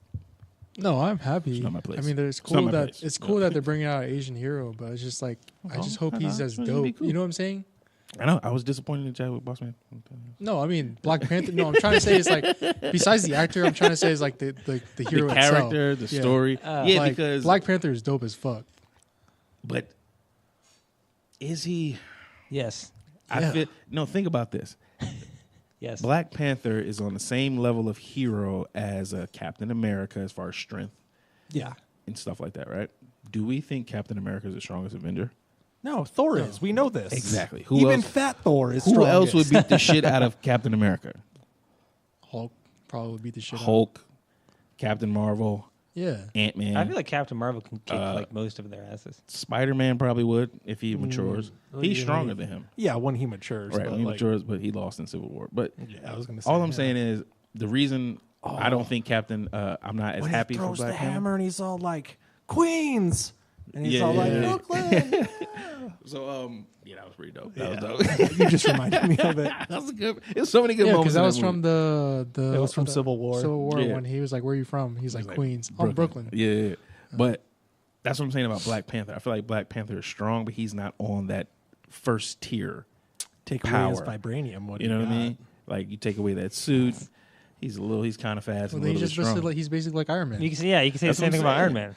No, I'm happy. It's not my place. I mean, It's not cool my that place. it's cool that they're bringing out an Asian hero, but it's just like I just hope he's as it's gonna be dope. cool. You know what I'm saying? I know I was disappointed in Chadwick Boseman. No, I mean Black Panther. No, I'm trying to say is like besides the actor, I'm trying to say is like the hero The itself. character, the Yeah. story, yeah, Like, because Black Panther is dope as fuck. but is he? Yes. I Yeah. feel no. Think about this. Yes. Black Panther is on the same level of hero as Captain America as far as strength Yeah. and stuff like that, right? Do we think Captain America is the strongest Avenger? No, Thor is. We know this. Exactly. Even fat Thor is Who else would strongest. beat the shit out of Captain America? Hulk probably would beat the shit out. Hulk, Captain Marvel, Yeah. Ant-Man. I feel like Captain Marvel can kick like most of their asses. Spider-Man probably would if he matures. He's yeah. stronger than him. Yeah, when he matures. Right, but when he like, matures, but he lost in Civil War. But Yeah, I was gonna say. all I'm yeah. saying is the reason I don't think Captain, I'm not as when happy he for throws the Black Panther. hammer and he's all like Queens, and he's Yeah, all like yeah. Brooklyn. So, yeah, that was pretty dope. That was dope. You just reminded me of it. That was a good. There's so many good Yeah, moments. because that in was from movie. the It was from Civil War. Civil War Yeah. when he was like, "Where are you from?" He's like, "Queens." Oh, Brooklyn. Yeah. But that's what I'm saying about Black Panther. I feel like Black Panther is strong, but he's not on that first tier. Take Power. away his vibranium. What You he know what I got. mean? Like you take away that suit, he's kind of fast Well, and a he's little just bit strong. he's basically like Iron Man. You can say, yeah, you can say That's the same what thing I'm about saying. Iron Man.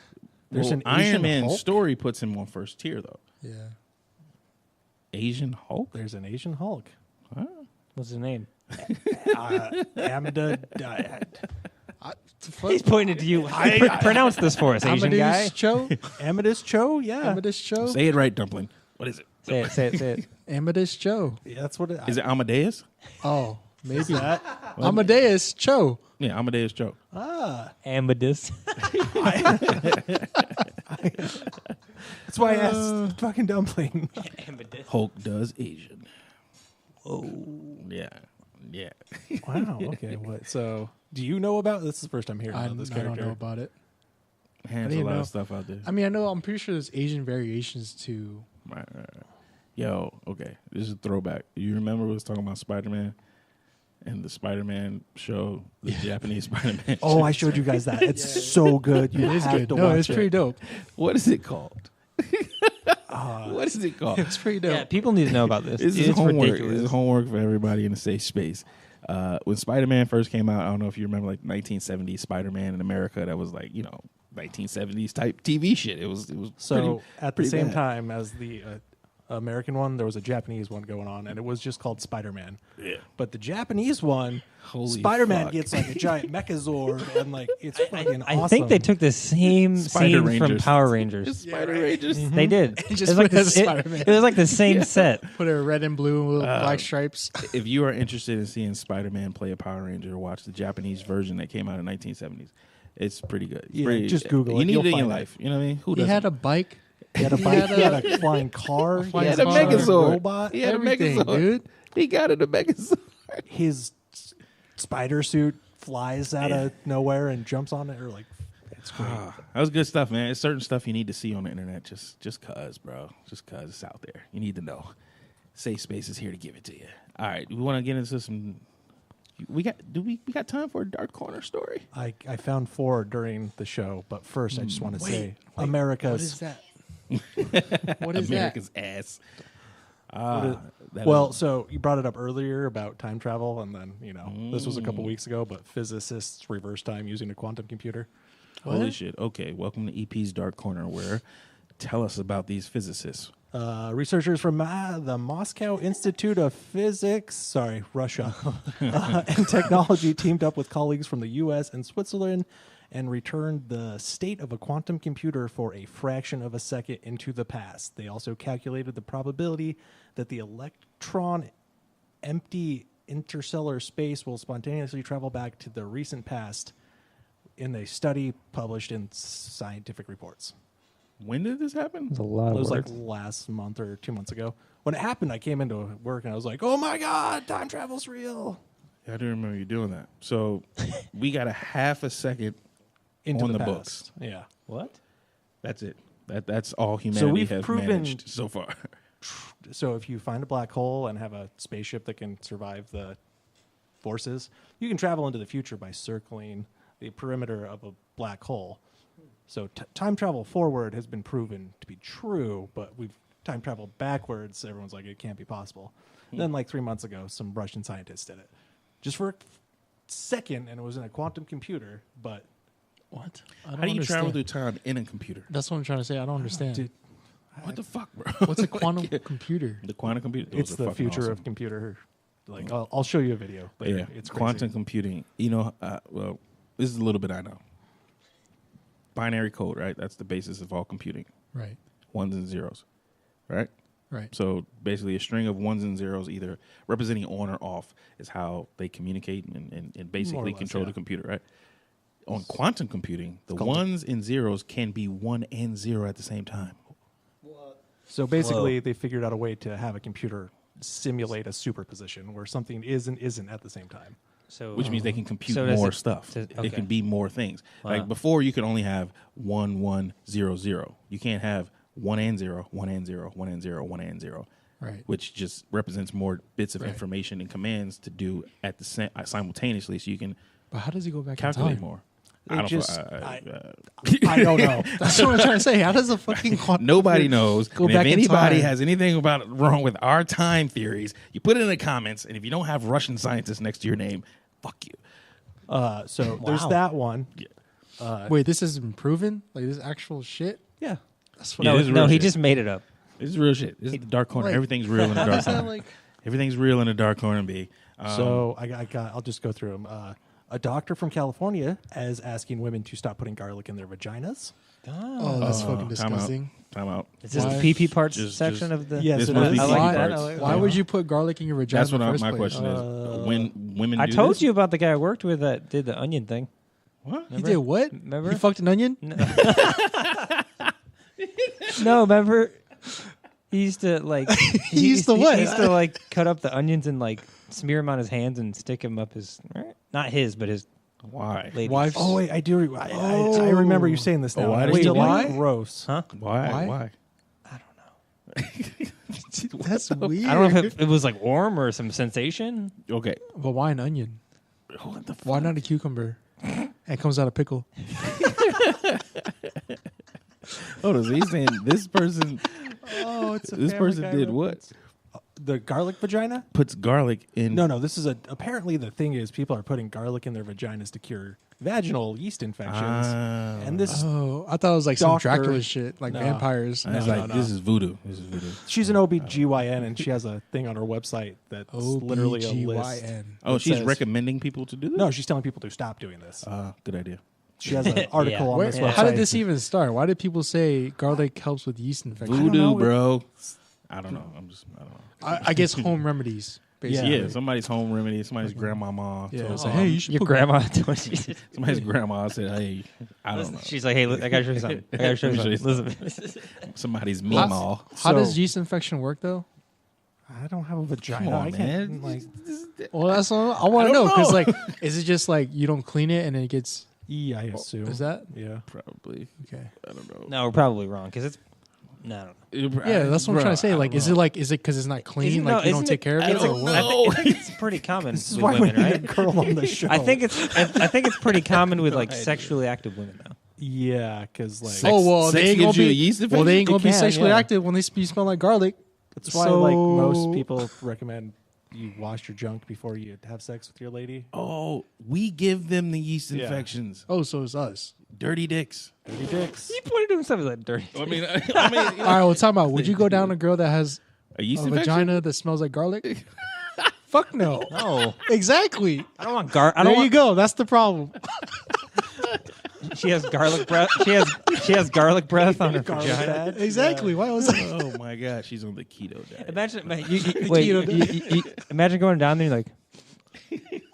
There's Well, an Iron Asian Man's Hulk? story puts him on first tier though. Yeah. Asian Hulk? There's an Asian Hulk. What's his name? Amida. He's pointing to you. Pronounce this for us, Asian guy. Amadeus Cho. Amadeus Cho. Yeah. Amadeus Cho. Say it right, Dumpling. What is it? Say it, say it, say it. Amadeus Cho. Yeah, that's what it Is it Amadeus? Oh, maybe that. Amadeus Cho. Yeah, Amadeus Joe. Amadeus. That's why I asked fucking Dumpling. Amadeus. Hulk does Asian. Oh. Yeah. Yeah. Wow. Okay. What? So, do you know about this? Is the first time hearing I about this don't character. know about it. Hands a didn't lot know. of stuff out there. I mean, I'm pretty sure there's Asian variations too. Right. Yo, okay. This is a throwback. You remember we was talking about Spider-Man and the Spider-Man show, the Japanese Spider-Man Oh, show? I showed you guys that. It's so good. You It is have good. to No, watch it's it. pretty dope. What is it called? What is it called? It's pretty dope. Yeah, people need to know about this. This is It's homework. ridiculous. This is homework for everybody in the safe space. When Spider-Man first came out, I don't know if you remember, like 1970s Spider-Man in America. That was like 1970s type TV shit. It was So pretty, at the pretty same bad. time as the American one, there was a Japanese one going on, and it was just called Spider-Man. Yeah. But the Japanese one, Holy Spider-Man fuck. gets like a giant Megazord, and like it's fucking awesome. I think they took the same Spider scene from Rangers. Power Rangers. It's Spider Rangers. They did. Just it, was like put it as the, Spider-Man. it was like the same set. Put a red and blue with black stripes. If you are interested in seeing Spider-Man play a Power Ranger, watch the Japanese version that came out in 1970s. It's pretty good. It's Yeah, pretty- just Google You it. need You'll it in your find it. life. You know what I mean? Who He doesn't? had a bike. He had a bike. He had a flying car. He flying had a car, Megazord. robot. He had Everything, a Megazord. dude. He got it a Megazord. His spider suit flies out of nowhere and jumps on it. Or like, it's great. That was good stuff, man. It's certain stuff you need to see on the internet just cause, bro. Just cause it's out there. You need to know. Safe Space is here to give it to you. All right, we want to get into some. We got time for a dark corner story? I found 4 during the show, but first I just want to say What America's. is that? What is America's ass. That Well, is- so you brought it up earlier about time travel, and then this was a couple weeks ago, but physicists reverse time using a quantum computer. holy shit. Okay, welcome to EP's Dark Corner, where tell us about these physicists. Researchers from the Moscow Institute of Physics, Russia, and technology teamed up with colleagues from the U.S. and Switzerland and returned the state of a quantum computer for a fraction of a second into the past. They also calculated the probability that the electron empty interstellar space will spontaneously travel back to the recent past in a study published in Scientific Reports. When did this happen? There's a lot It of was like words. last month or 2 months ago. When it happened, I came into work and I was like, "Oh my god, time travel's real!" I do remember you doing that. So we got a half a second Into on the past. books. Yeah. What? That's it. That's all humanity we've has proven- managed so far. So if you find a black hole and have a spaceship that can survive the forces, you can travel into the future by circling the perimeter of a black hole. So time travel forward has been proven to be true, but we've time traveled backwards. Everyone's like, it can't be possible. Then, like 3 months ago, some Russian scientists did it, just for a second, and it was in a quantum computer. But What? I don't How do you travel understand. through time in a computer? That's what I'm trying to say. I don't understand. dude, What the fuck, bro? What's a quantum computer? The quantum computer. Those it's are the fucking future awesome. of computer Like I'll show you a video later. Yeah, It's crazy. quantum computing. You know, well, this is a little bit I know. Binary code, right? That's the basis of all computing. Right. Ones and zeros, right? Right. So basically, a string of ones and zeros, either representing on or off, is how they communicate and basically less, control yeah. the computer, right? On quantum computing, the called ones and zeros can be 1 and 0 at the same time. So basically, Whoa. they figured out a way to have a computer simulate a superposition where something is and isn't at the same time. So Which means they can compute So does more it- stuff. okay. It can be more things. Wow. Like before, you could only have 1, 1, 0, 0. You can't have 1 and 0, 1 and 0, 1 and 0, 1 and 0. Right. Which just represents more bits of Right. information and commands to do at the simultaneously, so you can But how does he go back calculate in time? more. They I don't. just- I don't know. That's what I'm trying to say. How does a fucking quantum Nobody computer knows. go And back if in anybody time? has anything wrong with our time theories, you put it in the comments. And if you don't have Russian scientists next to your name, fuck you. So there's Wow. that one. Wait, this has been proven? Like this actual shit? Yeah. That's Yeah, no, this is no, real he shit. just made it up. This is real shit. This is the dark corner. Like- Everything's real in the dark Is that corner. like Everything's real in the dark corner, B. So I'll just go through them. A doctor from California is asking women to stop putting garlic in their vaginas. oh, that's fucking Time out. disgusting. Time out. Is this Why? the PP parts Just- section just- of the? Yes, This it must is. be I PP like that. parts. I like Why that. would you put garlic in your vagina? That's in what the first my place? question is. When women I do told this- you about the guy I worked with that did the onion thing. What? He did what? Remember? He fucked an onion? No, remember? He used to like. He used to what? He used to like cut up the onions and like smear them on his hands and stick him up his. Not his, but his Why? lady's. Wife's- Oh wait, I do. I remember you saying this now. why I did was you still do like, that? gross. Huh? Why? Why? I don't know. That's weird. I don't know if it was like warm or some sensation. Okay. But why an onion? What the fuck? Why not a cucumber? It comes out of pickle. Hold on. So he's saying this person, Oh, it's this person did what? The garlic vagina? Puts garlic in. No. This is apparently the thing is people are putting garlic in their vaginas to cure vaginal yeast infections. Ah. And this Oh, I thought it was like some Doctor- Dracula shit, like No. vampires. I was No, like, no. this is voodoo. This is voodoo. she's an OBGYN and she has a thing on her website that's literally a list. OBGYN. Oh, It she's says- recommending people to do this? No, she's telling people to stop doing this. Good idea. She has an article on Where- this website. How did this even start? Why did people say garlic helps with yeast infection? don't Voodoo, know. bro. I don't know. I don't know. I guess home remedies, basically. Yeah, somebody's home remedy, somebody's grandmama. Yeah, told it's them. like, hey, you should Your put grandma told you. Somebody's grandma said, hey, I don't know. She's like, hey, look, I gotta show you something. I gotta show you something. Listen. Somebody's How, meemaw. how does So- yeast infection work, though? I don't have a vagina. Come on, I can't, man. like, Well, that's what I want to know. Because, like, is it just like you don't clean it and then it gets. I assume. Is that? Yeah. Probably. Okay. I don't know. No, we're probably wrong because it's. No, I don't know. Yeah, that's what I'm trying to say. Like, is it because it's not clean? Isn't- Like, no, you don't isn't take care of I it? don't Or what? know. I think it's pretty common This is with why we women, need a right? girl on the show. I think it's pretty common with like sexually active women though. Yeah, because like Sex- Oh, well, sex they ain't gives gonna you a be. yeast Well, they ain't infection? gonna be It can, sexually yeah. active when you smell like garlic. that's why like most people recommend you wash your junk before you have sex with your lady. Oh, we give them the yeast Yeah. infections. Oh, so it's us. Dirty dicks. Dirty dicks. He pointed to himself as that dirty. I mean, All right, well, talking about. Would you go down a girl that has a yeast a infection? vagina that smells like garlic? Fuck no. No, Exactly. I don't want I There don't you want. go. That's the problem. She has garlic breath. She has garlic breath on her Garlic vagina. dad. Exactly. Why was that? Oh my god, she's on the keto diet. Imagine, wait, keto imagine going down there and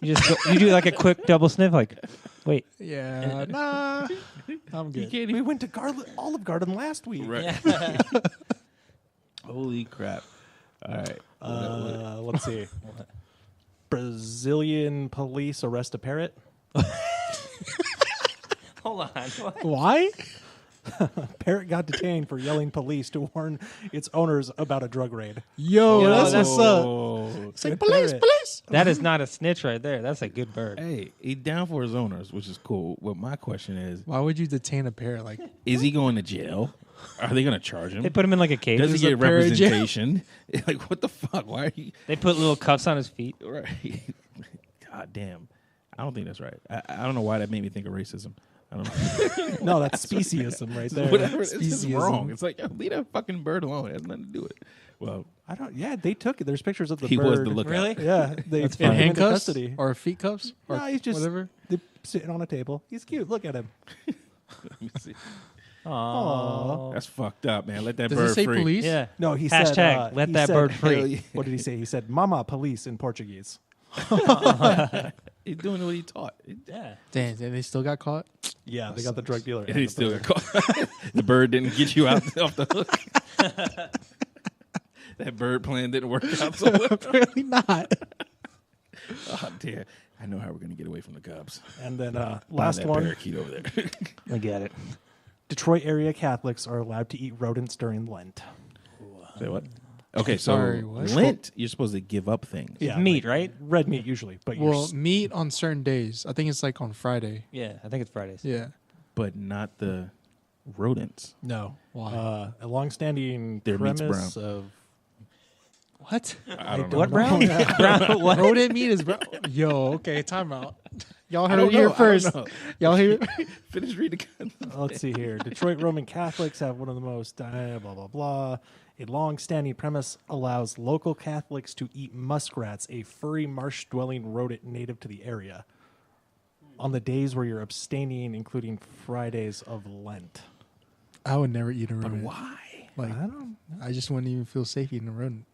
you you do like a quick double sniff, like, wait, Yeah. Nah. I'm You good. can't We even. went to Olive Garden last week. Right. Holy crap! All right. Let's see. Brazilian police arrest a parrot. hold on, what? Why? Parrot got detained for yelling police to warn its owners about a drug raid. Yo, that's that's- what's up. Oh. It's like Good police, parrot. police. That is not a snitch right there. That's a good bird. Hey, he's down for his owners, which is cool. But my question is: Why would you detain a parrot? Like, is he going to jail? Are they going to charge him? They put him in like a cage. Does he There's a get parrot jail. representation? Like, what the fuck? Why are you? They put little cuffs on his feet. Right. God damn. I don't think that's right. I don't know why that made me think of racism. I don't know. No, that's speciesism right there. Whatever. It's just Speciesism. wrong. It's like, yo, leave that fucking bird alone. It has nothing to do with it. Well, I don't. Yeah, they took it. There's pictures of the he bird. was the lookout. Really? Yeah, they That's put In fine. him into handcuffs custody. or feet cuffs or No, he's just whatever. they're sitting on a table. He's cute. Look at him. Let me see. Aww. That's fucked up, man. Let that Does bird it say free. police? Yeah. No, he Hashtag said. let he that said- bird Hell free. yeah. What did he say? He said "Mama, police" in Portuguese. He's doing what he taught. Yeah. Damn, they still got caught. Yeah, they got the drug dealer. And and he the still bird. got caught. The bird didn't get you out off the hook. That bird plan didn't work out so well. Apparently not. Oh, dear. I know how we're going to get away from the cops. And then Find last that one. parakeet over there. I get it. Detroit area Catholics are allowed to eat rodents during Lent. Say what? Okay, so Sorry, what? Lent, you're supposed to give up things. Yeah, Meat, right? Red meat usually, but Well, meat on certain days. I think it's like on Friday. Yeah, I think it's Fridays. Yeah. But not the rodents. no. Why? A long-standing Their meat's premise brown. of What? I don't know. What brown? brown what? Rodent meat is brown. Yo, okay, time out. Y'all I heard don't it here know. I don't first. know. Y'all hear? Finish reading. let's see here. Detroit Roman Catholics have one of the most blah blah blah. A long-standing premise allows local Catholics to eat muskrats, a furry marsh-dwelling rodent native to the area, on the days where you're abstaining, including Fridays of Lent. I would never eat a But rodent. why? Like, I don't. I just wouldn't even feel safe eating a rodent.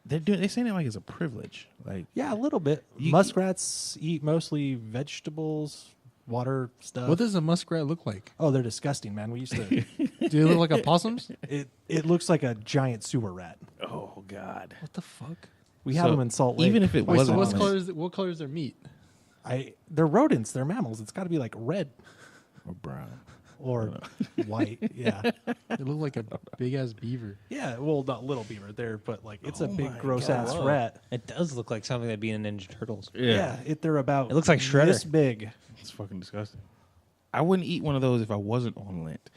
They're saying it like it's a privilege. Like, Yeah, a little bit. Muskrats eat mostly vegetables, water stuff. What does a muskrat look like? Oh, they're disgusting, man. We used to. Do they look like opossums? it looks like a giant sewer rat. oh God. What the fuck? We have So, them in Salt Lake. Even if it Wait, so wasn't, what color is their meat? They're rodents. They're mammals. It's got to be like red or brown. or white. Yeah, They look like a big ass beaver. yeah. Well, not little beaver there, but like it's a Oh big my gross God. ass Whoa. rat. It does look like something that'd be in Ninja Turtles. Yeah. They're about. It looks like Shredder. This big. It's fucking disgusting. I wouldn't eat one of those if I wasn't on Lent.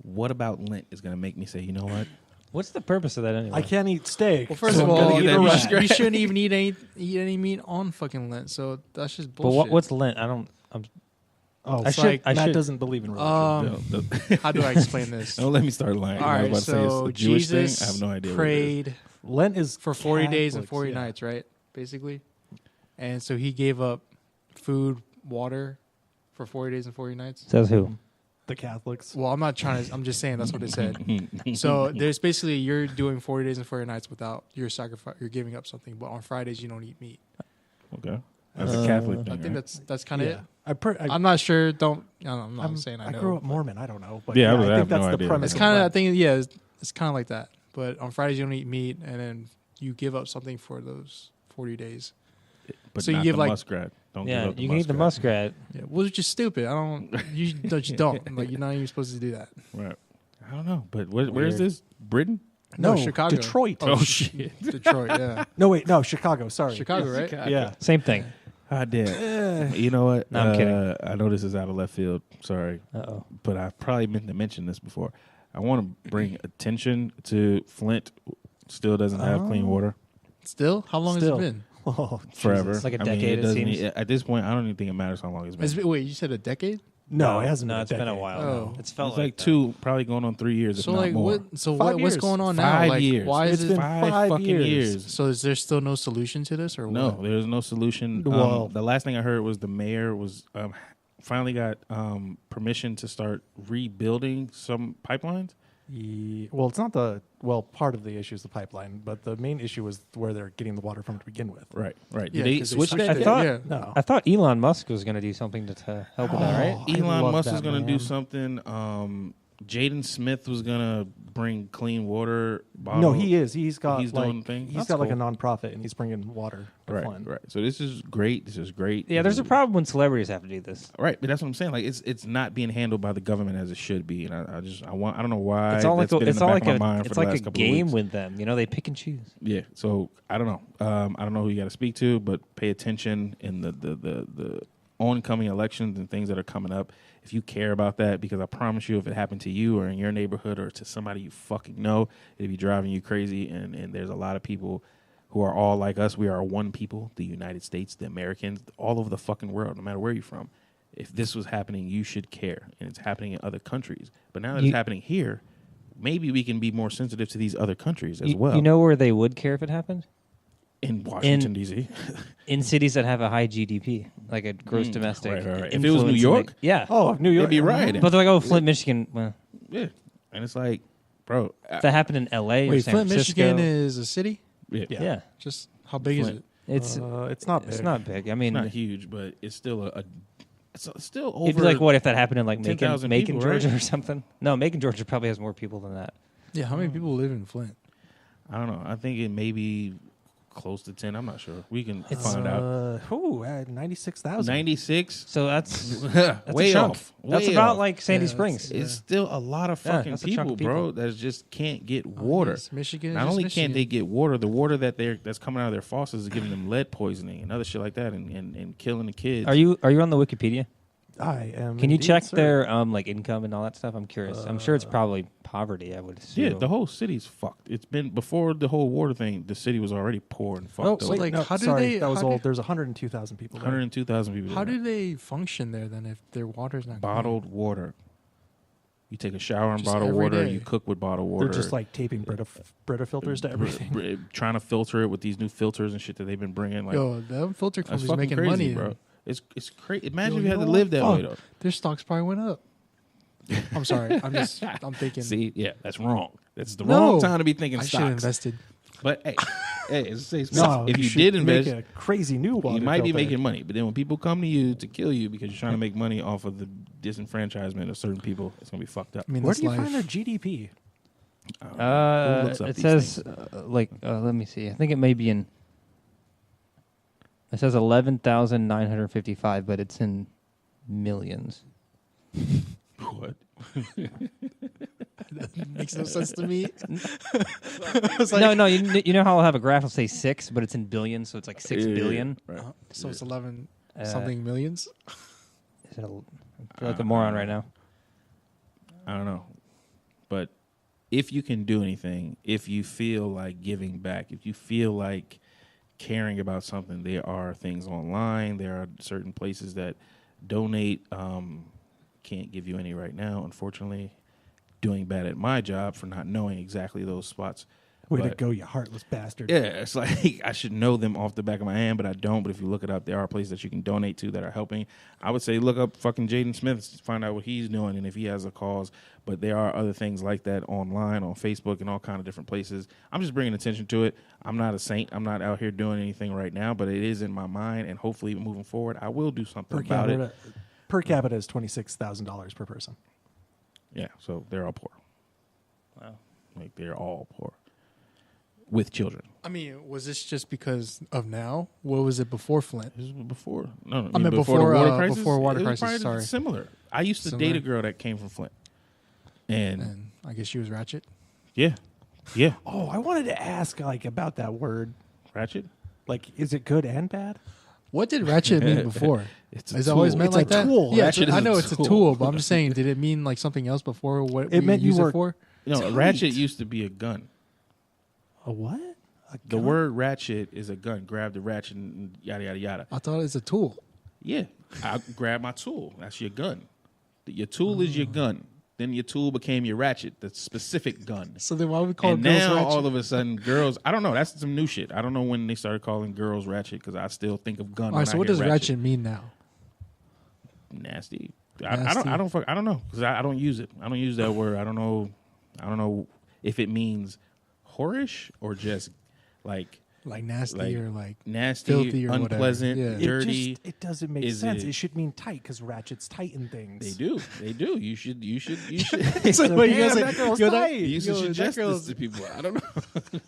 What about Lent is going to make me say, you know what? What's the purpose of that anyway? I can't eat steak. Well, first so of I'm gonna all, eat a rat. you shouldn't even eat any meat on fucking Lent. So that's just But bullshit. what's Lent? I don't. Oh, I It's should. like- I Matt should. doesn't believe in religion. How do I explain this? Don't let me start lying. All I was right, about to say it's so a Jewish Jesus thing. I have no idea. what it is. prayed Lent is for 40 days and Catholics, 40 yeah. nights, right? Basically. And so he gave up food, water for 40 days and 40 nights. Says who? The Catholics. Well, I'm not trying to, I'm just saying that's what it said. So there's basically, you're doing 40 days and 40 nights without your sacrifice, you're giving up something, but on Fridays you don't eat meat. Okay. That's a Catholic thing. I think right? that's kind of Yeah. it. I'm not sure. I'm not saying I know. grew up but Mormon. I don't know. But Yeah, I I, have think no that's the idea. premise. It's of kind of, I Lent. think, yeah, it's kind of like that. But on Fridays you don't eat meat, and then you give up something for those 40 days. But so you not give the like- muskrat. Don't Yeah, give up the you can eat the muskrat. Yeah, which is stupid. I don't. You don't. Like, you're not even supposed to do that. Right. I don't know. But where's Weird. this? Britain? No, No, Chicago. Detroit. Oh, shit. Detroit. Yeah, No, wait, no, Chicago. Sorry. Chicago, right? Yeah. Same thing. Ah, damn. You know what? No, I'm kidding. I know this is out of left field. Sorry. Uh-oh. But I probably meant to mention this before. I want to bring attention to Flint. Still doesn't have clean water Still, how long Still. has it been? Oh, forever. It's like a I mean, decade, it doesn't seems. at this point, I don't even think it matters how long it's been. It's been. Wait, you said a decade? no, it hasn't. No, been it's been a decade. while. Oh. Now. It's felt It's like that. 2, probably going on 3 years, So if like, not more. what? So 5 what's years. going on now? 5 Like, years. why It's is been it? 5 fucking years. So is there still no solution to this, or No, what? there's no solution. Well- The last thing I heard was the mayor was finally got permission to start rebuilding some pipelines. Well, it's not part of the issue is the pipeline, but the main issue is where they're getting the water from to begin with. Right. Yeah, Did they 'cause switch switched that? it. thought- Yeah. No. I thought Elon Musk was going to do something to help with that, right? I Elon love Musk that, was going to man. do something. Jaden Smith was going to bring clean water bottles. No, he is. He's got He's like doing things? he's That's got like a cool. nonprofit, and he's bringing water to Right, Flint. right. So this is great. This is great. Yeah, there's a problem when celebrities have to do this. Right, but that's what I'm saying. Like it's not being handled by the government as it should be, and I don't know why. It's all like that's been in it's the all back like of my a mind for it's the like last a couple of game weeks. with them. You know, they pick and choose. Yeah, so I don't know. I don't know who you got to speak to, but pay attention in the oncoming elections and things that are coming up. If you care about that, because I promise you, if it happened to you or in your neighborhood or to somebody you fucking know, it'd be driving you crazy. And there's a lot of people who are all like us. We are one people, the United States, the Americans, all over the fucking world, no matter where you're from. if this was happening, you should care, and it's happening in other countries. But now that it's happening here, maybe we can be more sensitive to these other countries as well. You know where they would care if it happened? In Washington, D.C. In cities that have a high GDP, like a gross domestic. Right. If it was New York, New York, they'd be rioting. But they're like, Flint, Michigan. Well, yeah, and it's like, bro, if that happened in L.A. or Wait, San Flint, Francisco, Michigan is a city? yeah. Just how big is it? it's not big. It's not big. I mean, it's not huge, but it's still it's still over. it'd be like what if that happened in like 10,000 Macon, people, Georgia, right? or something? No, Macon, Georgia probably has more people than that. Yeah, how many people live in Flint? I don't know. I think it may be close to 10. I'm not sure. We can find out. 96,000. 96. So that's way a chunk. off. That's Way about off. like Sandy Yeah, Springs. It's still a lot of fucking that's a chunk people, of people. bro, that just can't get water. Yes, Michigan. Not only can't they get water, the water that's coming out of their faucets is giving them lead poisoning and other shit like that, and killing the kids. Are you on the Wikipedia? I am. Can you indeed, check sir. their like income and all that stuff? I'm curious. I'm sure it's probably poverty. I would assume. Yeah, the whole city's fucked. It's been before the whole water thing. The city was already poor and fucked. Oh, up. so like, No, how do sorry, they? that was how do- old. There's 102,000 people. There. 102,000 people. How there. do they function there then if their water's not Bottled water. You take a shower in Just bottled every water. day. You cook with bottled water. They're just like taping Brita filters to everything. Trying to filter it with these new filters and shit that they've been bringing. Like, Yo, them filter that's companies fucking making crazy, money, bro. It's crazy. Imagine Yo, if you had you to know live what? that way though. Their stocks probably went up. I'm sorry. I'm thinking. See, yeah, that's wrong. That's the No, wrong time to be thinking I should have stocks. invested. But hey, it's safe. No, if you should did make invest, a crazy new water you might be filter. making money. But then when people come to you to kill you because you're trying to make money off of the disenfranchisement of certain people, it's gonna be fucked up. I mean, Where that's do you life. find their GDP? Who looks up It these says things? let me see. I think it may be in. It says 11,955, but it's in millions. What? Makes no sense to me. No. You know how I'll have a graph will say 6, but it's in billions, so it's like 6 billion. Right. So it's 11 Uh, something millions. I feel like a moron right now. I don't know. But if you can do anything, if you feel like giving back, if you feel like caring about something, there are things online. There are certain places that donate. Can't give you any right now, unfortunately. Doing bad at my job for not knowing exactly those spots. Way to But- go, you heartless bastard. Yeah, it's like I should know them off the back of my hand, but I don't. But if you look it up, there are places that you can donate to that are helping. I would say look up fucking Jaden Smith, find out what he's doing and if he has a cause. But there are other things like that online, on Facebook, and all kind of different places. I'm just bringing attention to it. I'm not a saint. I'm not out here doing anything right now, but it is in my mind, and hopefully moving forward, I will do something about it. Per capita is $26,000 per person. Yeah, so they're all poor. Wow. Like they're all poor with children. I mean, was this just because of now? What was it before Flint? This was before. No, I meant the before, water uh, crisis. before water It was crisis, probably sorry. similar. I used to Similar. date a girl that came from Flint, and And I guess she was ratchet. yeah, Oh, I wanted to ask about that word. ratchet. Like, is it good and bad? What did ratchet mean before? It's a Is it always tool. meant It's like a that? tool. Yeah, Ratchet is I a know it's a tool. tool, but I'm just saying, did it mean like something else before? What It we meant you use were- it for? No, Tight. ratchet used to be a gun. A what? The word ratchet is a gun. Grab the ratchet and yada yada yada. I thought it was a tool. Yeah, I grab my tool. That's your gun. Your tool is your gun. Then your tool became your ratchet, the specific gun. So then why would we call And girls now ratchet? all of a sudden, girls. I don't know. That's some new shit. I don't know when they started calling girls ratchet because I still think of gun. All when right, I so what hear does ratchet mean now? Nasty. Nasty. I don't know because I don't use it. I don't use that word. I don't know if it means whorish or just like Like nasty Like, or like nasty, filthy or whatever. unpleasant, Yeah. dirty. It doesn't make Is sense. it- It should mean tight because ratchets tighten things. They do. They do. You should. It's like, wait, you Damn, guys that like, girl's yo, tight. You should yo, that suggest this girl's- to people. I don't know.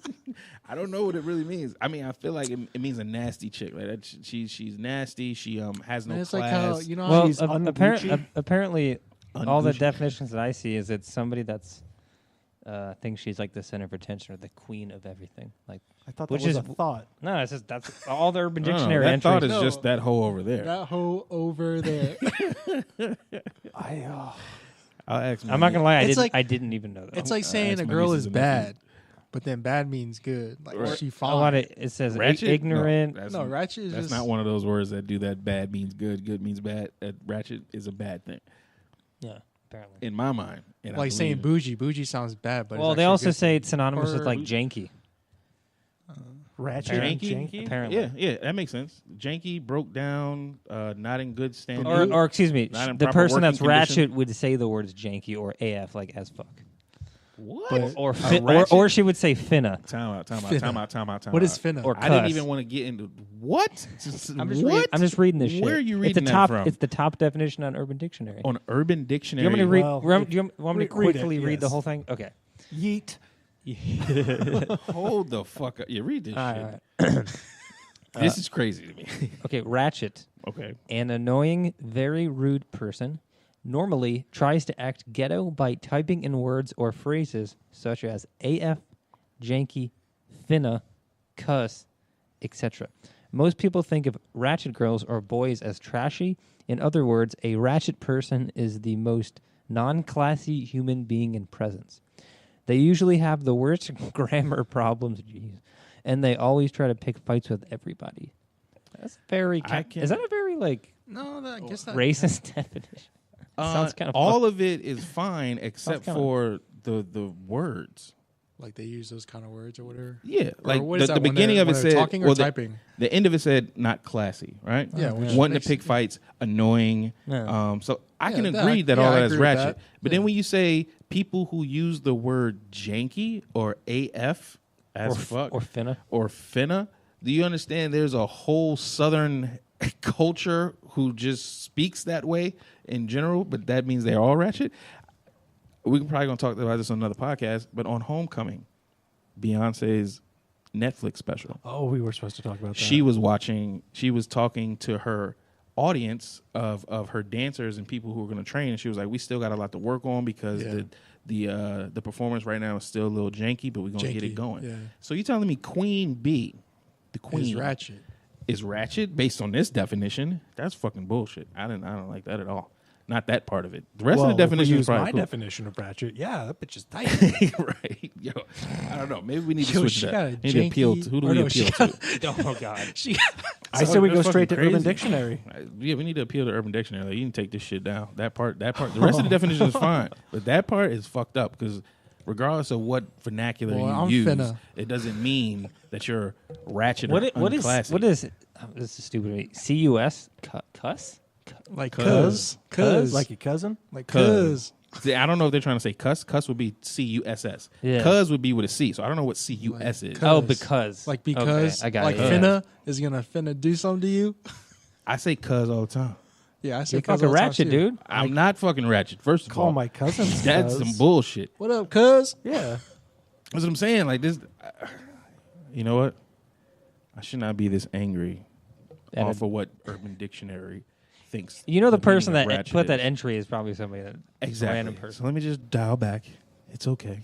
I don't know what it really means. I mean, I feel like it means a nasty chick. Like that. She's nasty. She has no Man, it's class. like how you know. Well, She's un-Gucci. apparently, all the Un-Gucci. definitions that I see is it's somebody that's thinks she's like the center of attention or the queen of everything. Like, I thought that Which was is- a thought. no, it's just that's all the Urban No, Dictionary that entries. thought is No. just that hoe over there. that hoe over there. I I'll ask. I'm not gonna lie, It's like- I didn't even know that. It's like I saying asked a my girl nieces is and nephews. bad. but then bad means good. Like Right. she A fine. lot of it says Ratchet? ignorant. No, ratchet is That's just not one of those words that do that. Bad means good, good means bad. Ratchet is a bad thing Yeah, apparently. in my mind. And I like saying believe bougie. Bougie sounds bad, but Well, it's they actually a also good say thing. it's synonymous with Or- like janky. Ratchet Janky? and janky. Apparently. Yeah, that makes sense. Janky, broke down, not in good standing. Or excuse me, Not in the proper person that's working condition. ratchet would say the words janky or AF like as fuck. What? But- Or ratchet? or she would say finna. Time out. Finna. What is finna? Or I didn't cuss. even want to get into what? What? I'm just reading this shit. Where are you it's reading the that top, from? It's the top definition on Urban Dictionary. On Urban Do Dictionary. you want me to read? Well, do you want me to read it, quickly read the yes. whole thing? Okay. Yeet. Hold the fuck up. Yeah, read this All shit. right. This is crazy to me. Okay. Ratchet. Okay. An annoying, very rude person normally tries to act ghetto by typing in words or phrases such as AF, janky, finna, cuss, etc. Most people think of ratchet girls or boys as trashy. In other words, a ratchet person is the most non-classy human being in presence. They usually have the worst grammar problems, and they always try to pick fights with everybody. That's very. I can- Is that a very like No, I guess that racist definition? Sounds kind of all of it is fine except kinda- for the words. like they use those kind of words or whatever. Yeah, like what is the that when beginning they're- of it when they're said talking or well, typing? The end of it said not classy, right? Yeah, which wanting makes- to pick fights, annoying. Yeah. So I Yeah, can that- agree that yeah, all I that is agree with ratchet. that. But then when you say people who use the word janky or AF as fuck or finna. or finna, do you understand there's a whole Southern culture who just speaks that way in general, but that means they're all ratchet? We're probably going to talk about this on another podcast, but on Homecoming, Beyonce's Netflix special, Oh, we were supposed to talk about that. she was talking to her audience of her dancers and people who were going to train, and she was like, we still got a lot to work on because Yeah. the performance right now is still a little janky, but we're going to get Janky, it going. yeah. So you're telling me Queen B, the queen, Is ratchet. is ratchet based on this definition? That's fucking bullshit. I don't like that at all. Not that part of it. The rest well, of the definition if we is use probably my cool. definition of ratchet. Yeah, that bitch is tight. Right. Yo, I don't know. Maybe we need to Yo, switch she that. got a We need to appeal janky- to who do or we no, she appeal got- to? Oh God. She I say we go That's straight to fucking Urban crazy. Dictionary. Yeah, we need to appeal to Urban Dictionary. Like, you can take this shit down. That part. The rest of the definition is fine, but that part is fucked up because regardless of what vernacular Well, you I'm use, finna- it doesn't mean that you're ratchet What or is unclassy. what is this is stupid of me. CUS cuss? like Cuz. cuz Like your cousin? like Cuz. cuz. See, I don't know if they're trying to say cuss. Cuss would be CUSS. Yeah. Cuz would be with a C. So I don't know what CUS is. cuz. Oh, because Like because okay, I got like it. finna is gonna finna do something to you. I say cuz all the time. Yeah, I say You're cuz fucking all the time, ratchet, too. dude. I'm not fucking ratchet. First of Call all, my cousins. that's cuz. some bullshit. What up, cuz? Yeah. That's what I'm saying. Like this, you know what? I should not be this angry And off of what Urban Dictionary thinks. You know the meaning person of that ratchet put that is. entry is probably somebody that Exactly. random So person. let me just dial back. It's okay.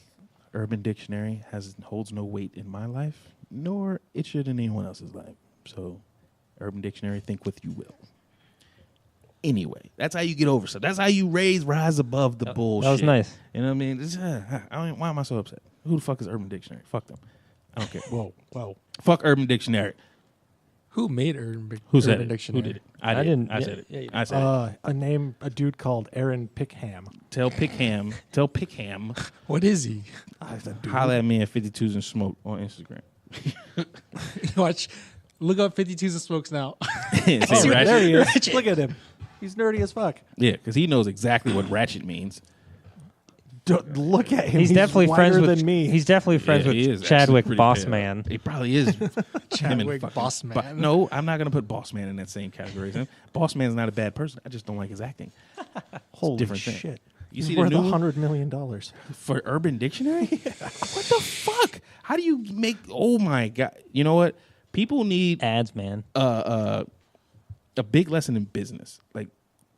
Urban Dictionary holds no weight in my life, nor it should in anyone else's life. So, Urban Dictionary, think what you will. Anyway, that's how you get over stuff. That's how you rise above the bullshit. That was nice. You know what I mean? Why am I so upset? Who the fuck is Urban Dictionary? Fuck them. I don't care. Whoa. Fuck Urban Dictionary. Who made Urban, Who said Urban it? Dictionary? Who did it? I didn't- I yeah, said it. yeah, you I said it. A dude called Aaron Pickham. Tell Pickham. What is he? Holla at me at 52s and Smoke on Instagram. Watch, look up 52s and Smokes now. Say Oh, ratchet. there he is. Look at him. He's nerdy as fuck. Yeah, because he knows exactly what ratchet means. Look at him. He's definitely friends whiter with than me. He's definitely friends Yeah, he with is Chadwick actually pretty Boss pale. Man. He probably is. Chadwick Boss Man. No, I'm not going to put Boss Man in that same category. as him. Boss Man's not a bad person. I just don't like his acting. Holy different thing. shit. You He's see the worth new one? $100 million. For Urban Dictionary? What the fuck? How do you make... Oh, my God. You know what? People need Ads, man. a big lesson in business. Like,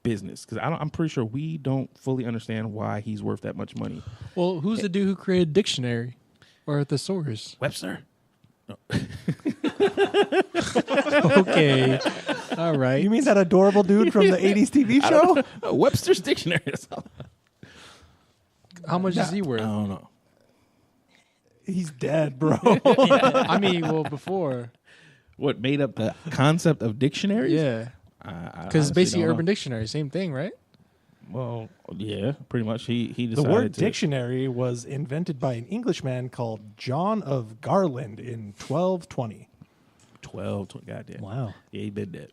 business. Because I'm pretty sure we don't fully understand why he's worth that much money. Well, who's the dude who created dictionary or thesaurus? Webster? Okay, all right. You mean that adorable dude from the 80s TV show? No, Webster's Dictionary. That's all. How much is he worth? I don't know. He's dead, bro. I mean, well, before. What made up the concept of dictionaries? Yeah. I Because honestly basically don't know. Urban Dictionary, same thing, right? Well, yeah, pretty much. He The decided word to, dictionary was invented by an Englishman called John of Garland in 1220. 12. Goddamn. Wow. Yeah, he did that.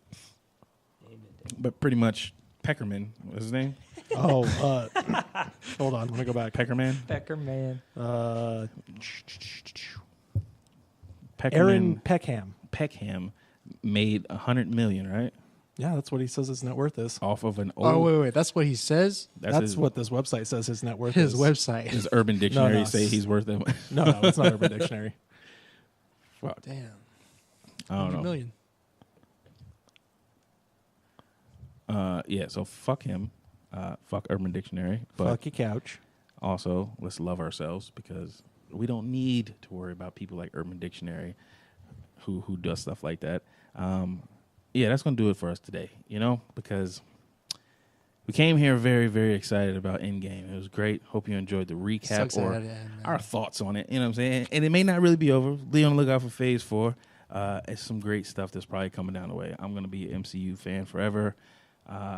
But pretty much, Peckerman was his name. Oh, hold on. Let me go back. Peckerman. Pecker man. Peckerman. Aaron Peckham. Peckham made 100 million, right, Yeah, that's what he says his net worth is. off of an old. Oh, wait. That's what he says? That's his, what this website says his net worth His is. website. his Urban Dictionary no, say he's worth that much. No, it's not Urban Dictionary. Fuck. Damn. I don't 100 know. million. Yeah, so fuck him. Fuck Urban Dictionary. But Fuck your couch. also, let's love ourselves because we don't need to worry about people like Urban Dictionary who does stuff like that. Yeah, that's going to do it for us today, because we came here very, very excited about Endgame. It was great. Hope you enjoyed the recap So or excited, man. our thoughts on it. You know what I'm saying? And it may not really be over. Be on the lookout for Phase 4. It's some great stuff that's probably coming down the way. I'm going to be an MCU fan forever.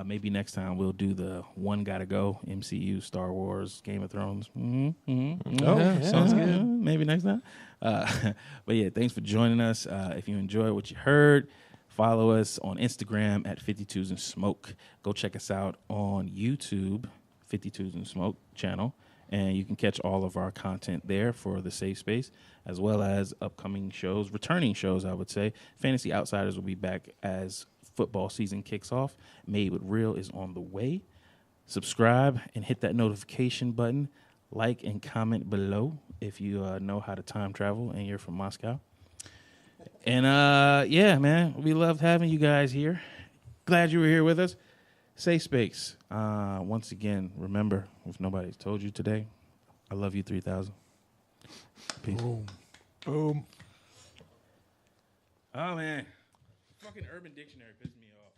Maybe next time we'll do the one gotta go MCU, Star Wars, Game of Thrones. Oh, yeah. Sounds good. Maybe next time. But yeah, thanks for joining us. If you enjoyed what you heard, follow us on Instagram at 52s and Smoke. Go check us out on YouTube, 52s and Smoke channel. And you can catch all of our content there for the Safe Space, as well as upcoming shows, returning shows, I would say. Fantasy Outsiders will be back as football season kicks off. Made with Real is on the way. Subscribe and hit that notification button. Like and comment below if you know how to time travel and you're from Moscow. And yeah, man, we loved having you guys here. Glad you were here with us. Safe Space. Once again, remember, if nobody's told you today, I love you 3,000. Peace. Boom. Boom. Oh, man. Fucking Urban Dictionary pissed me off.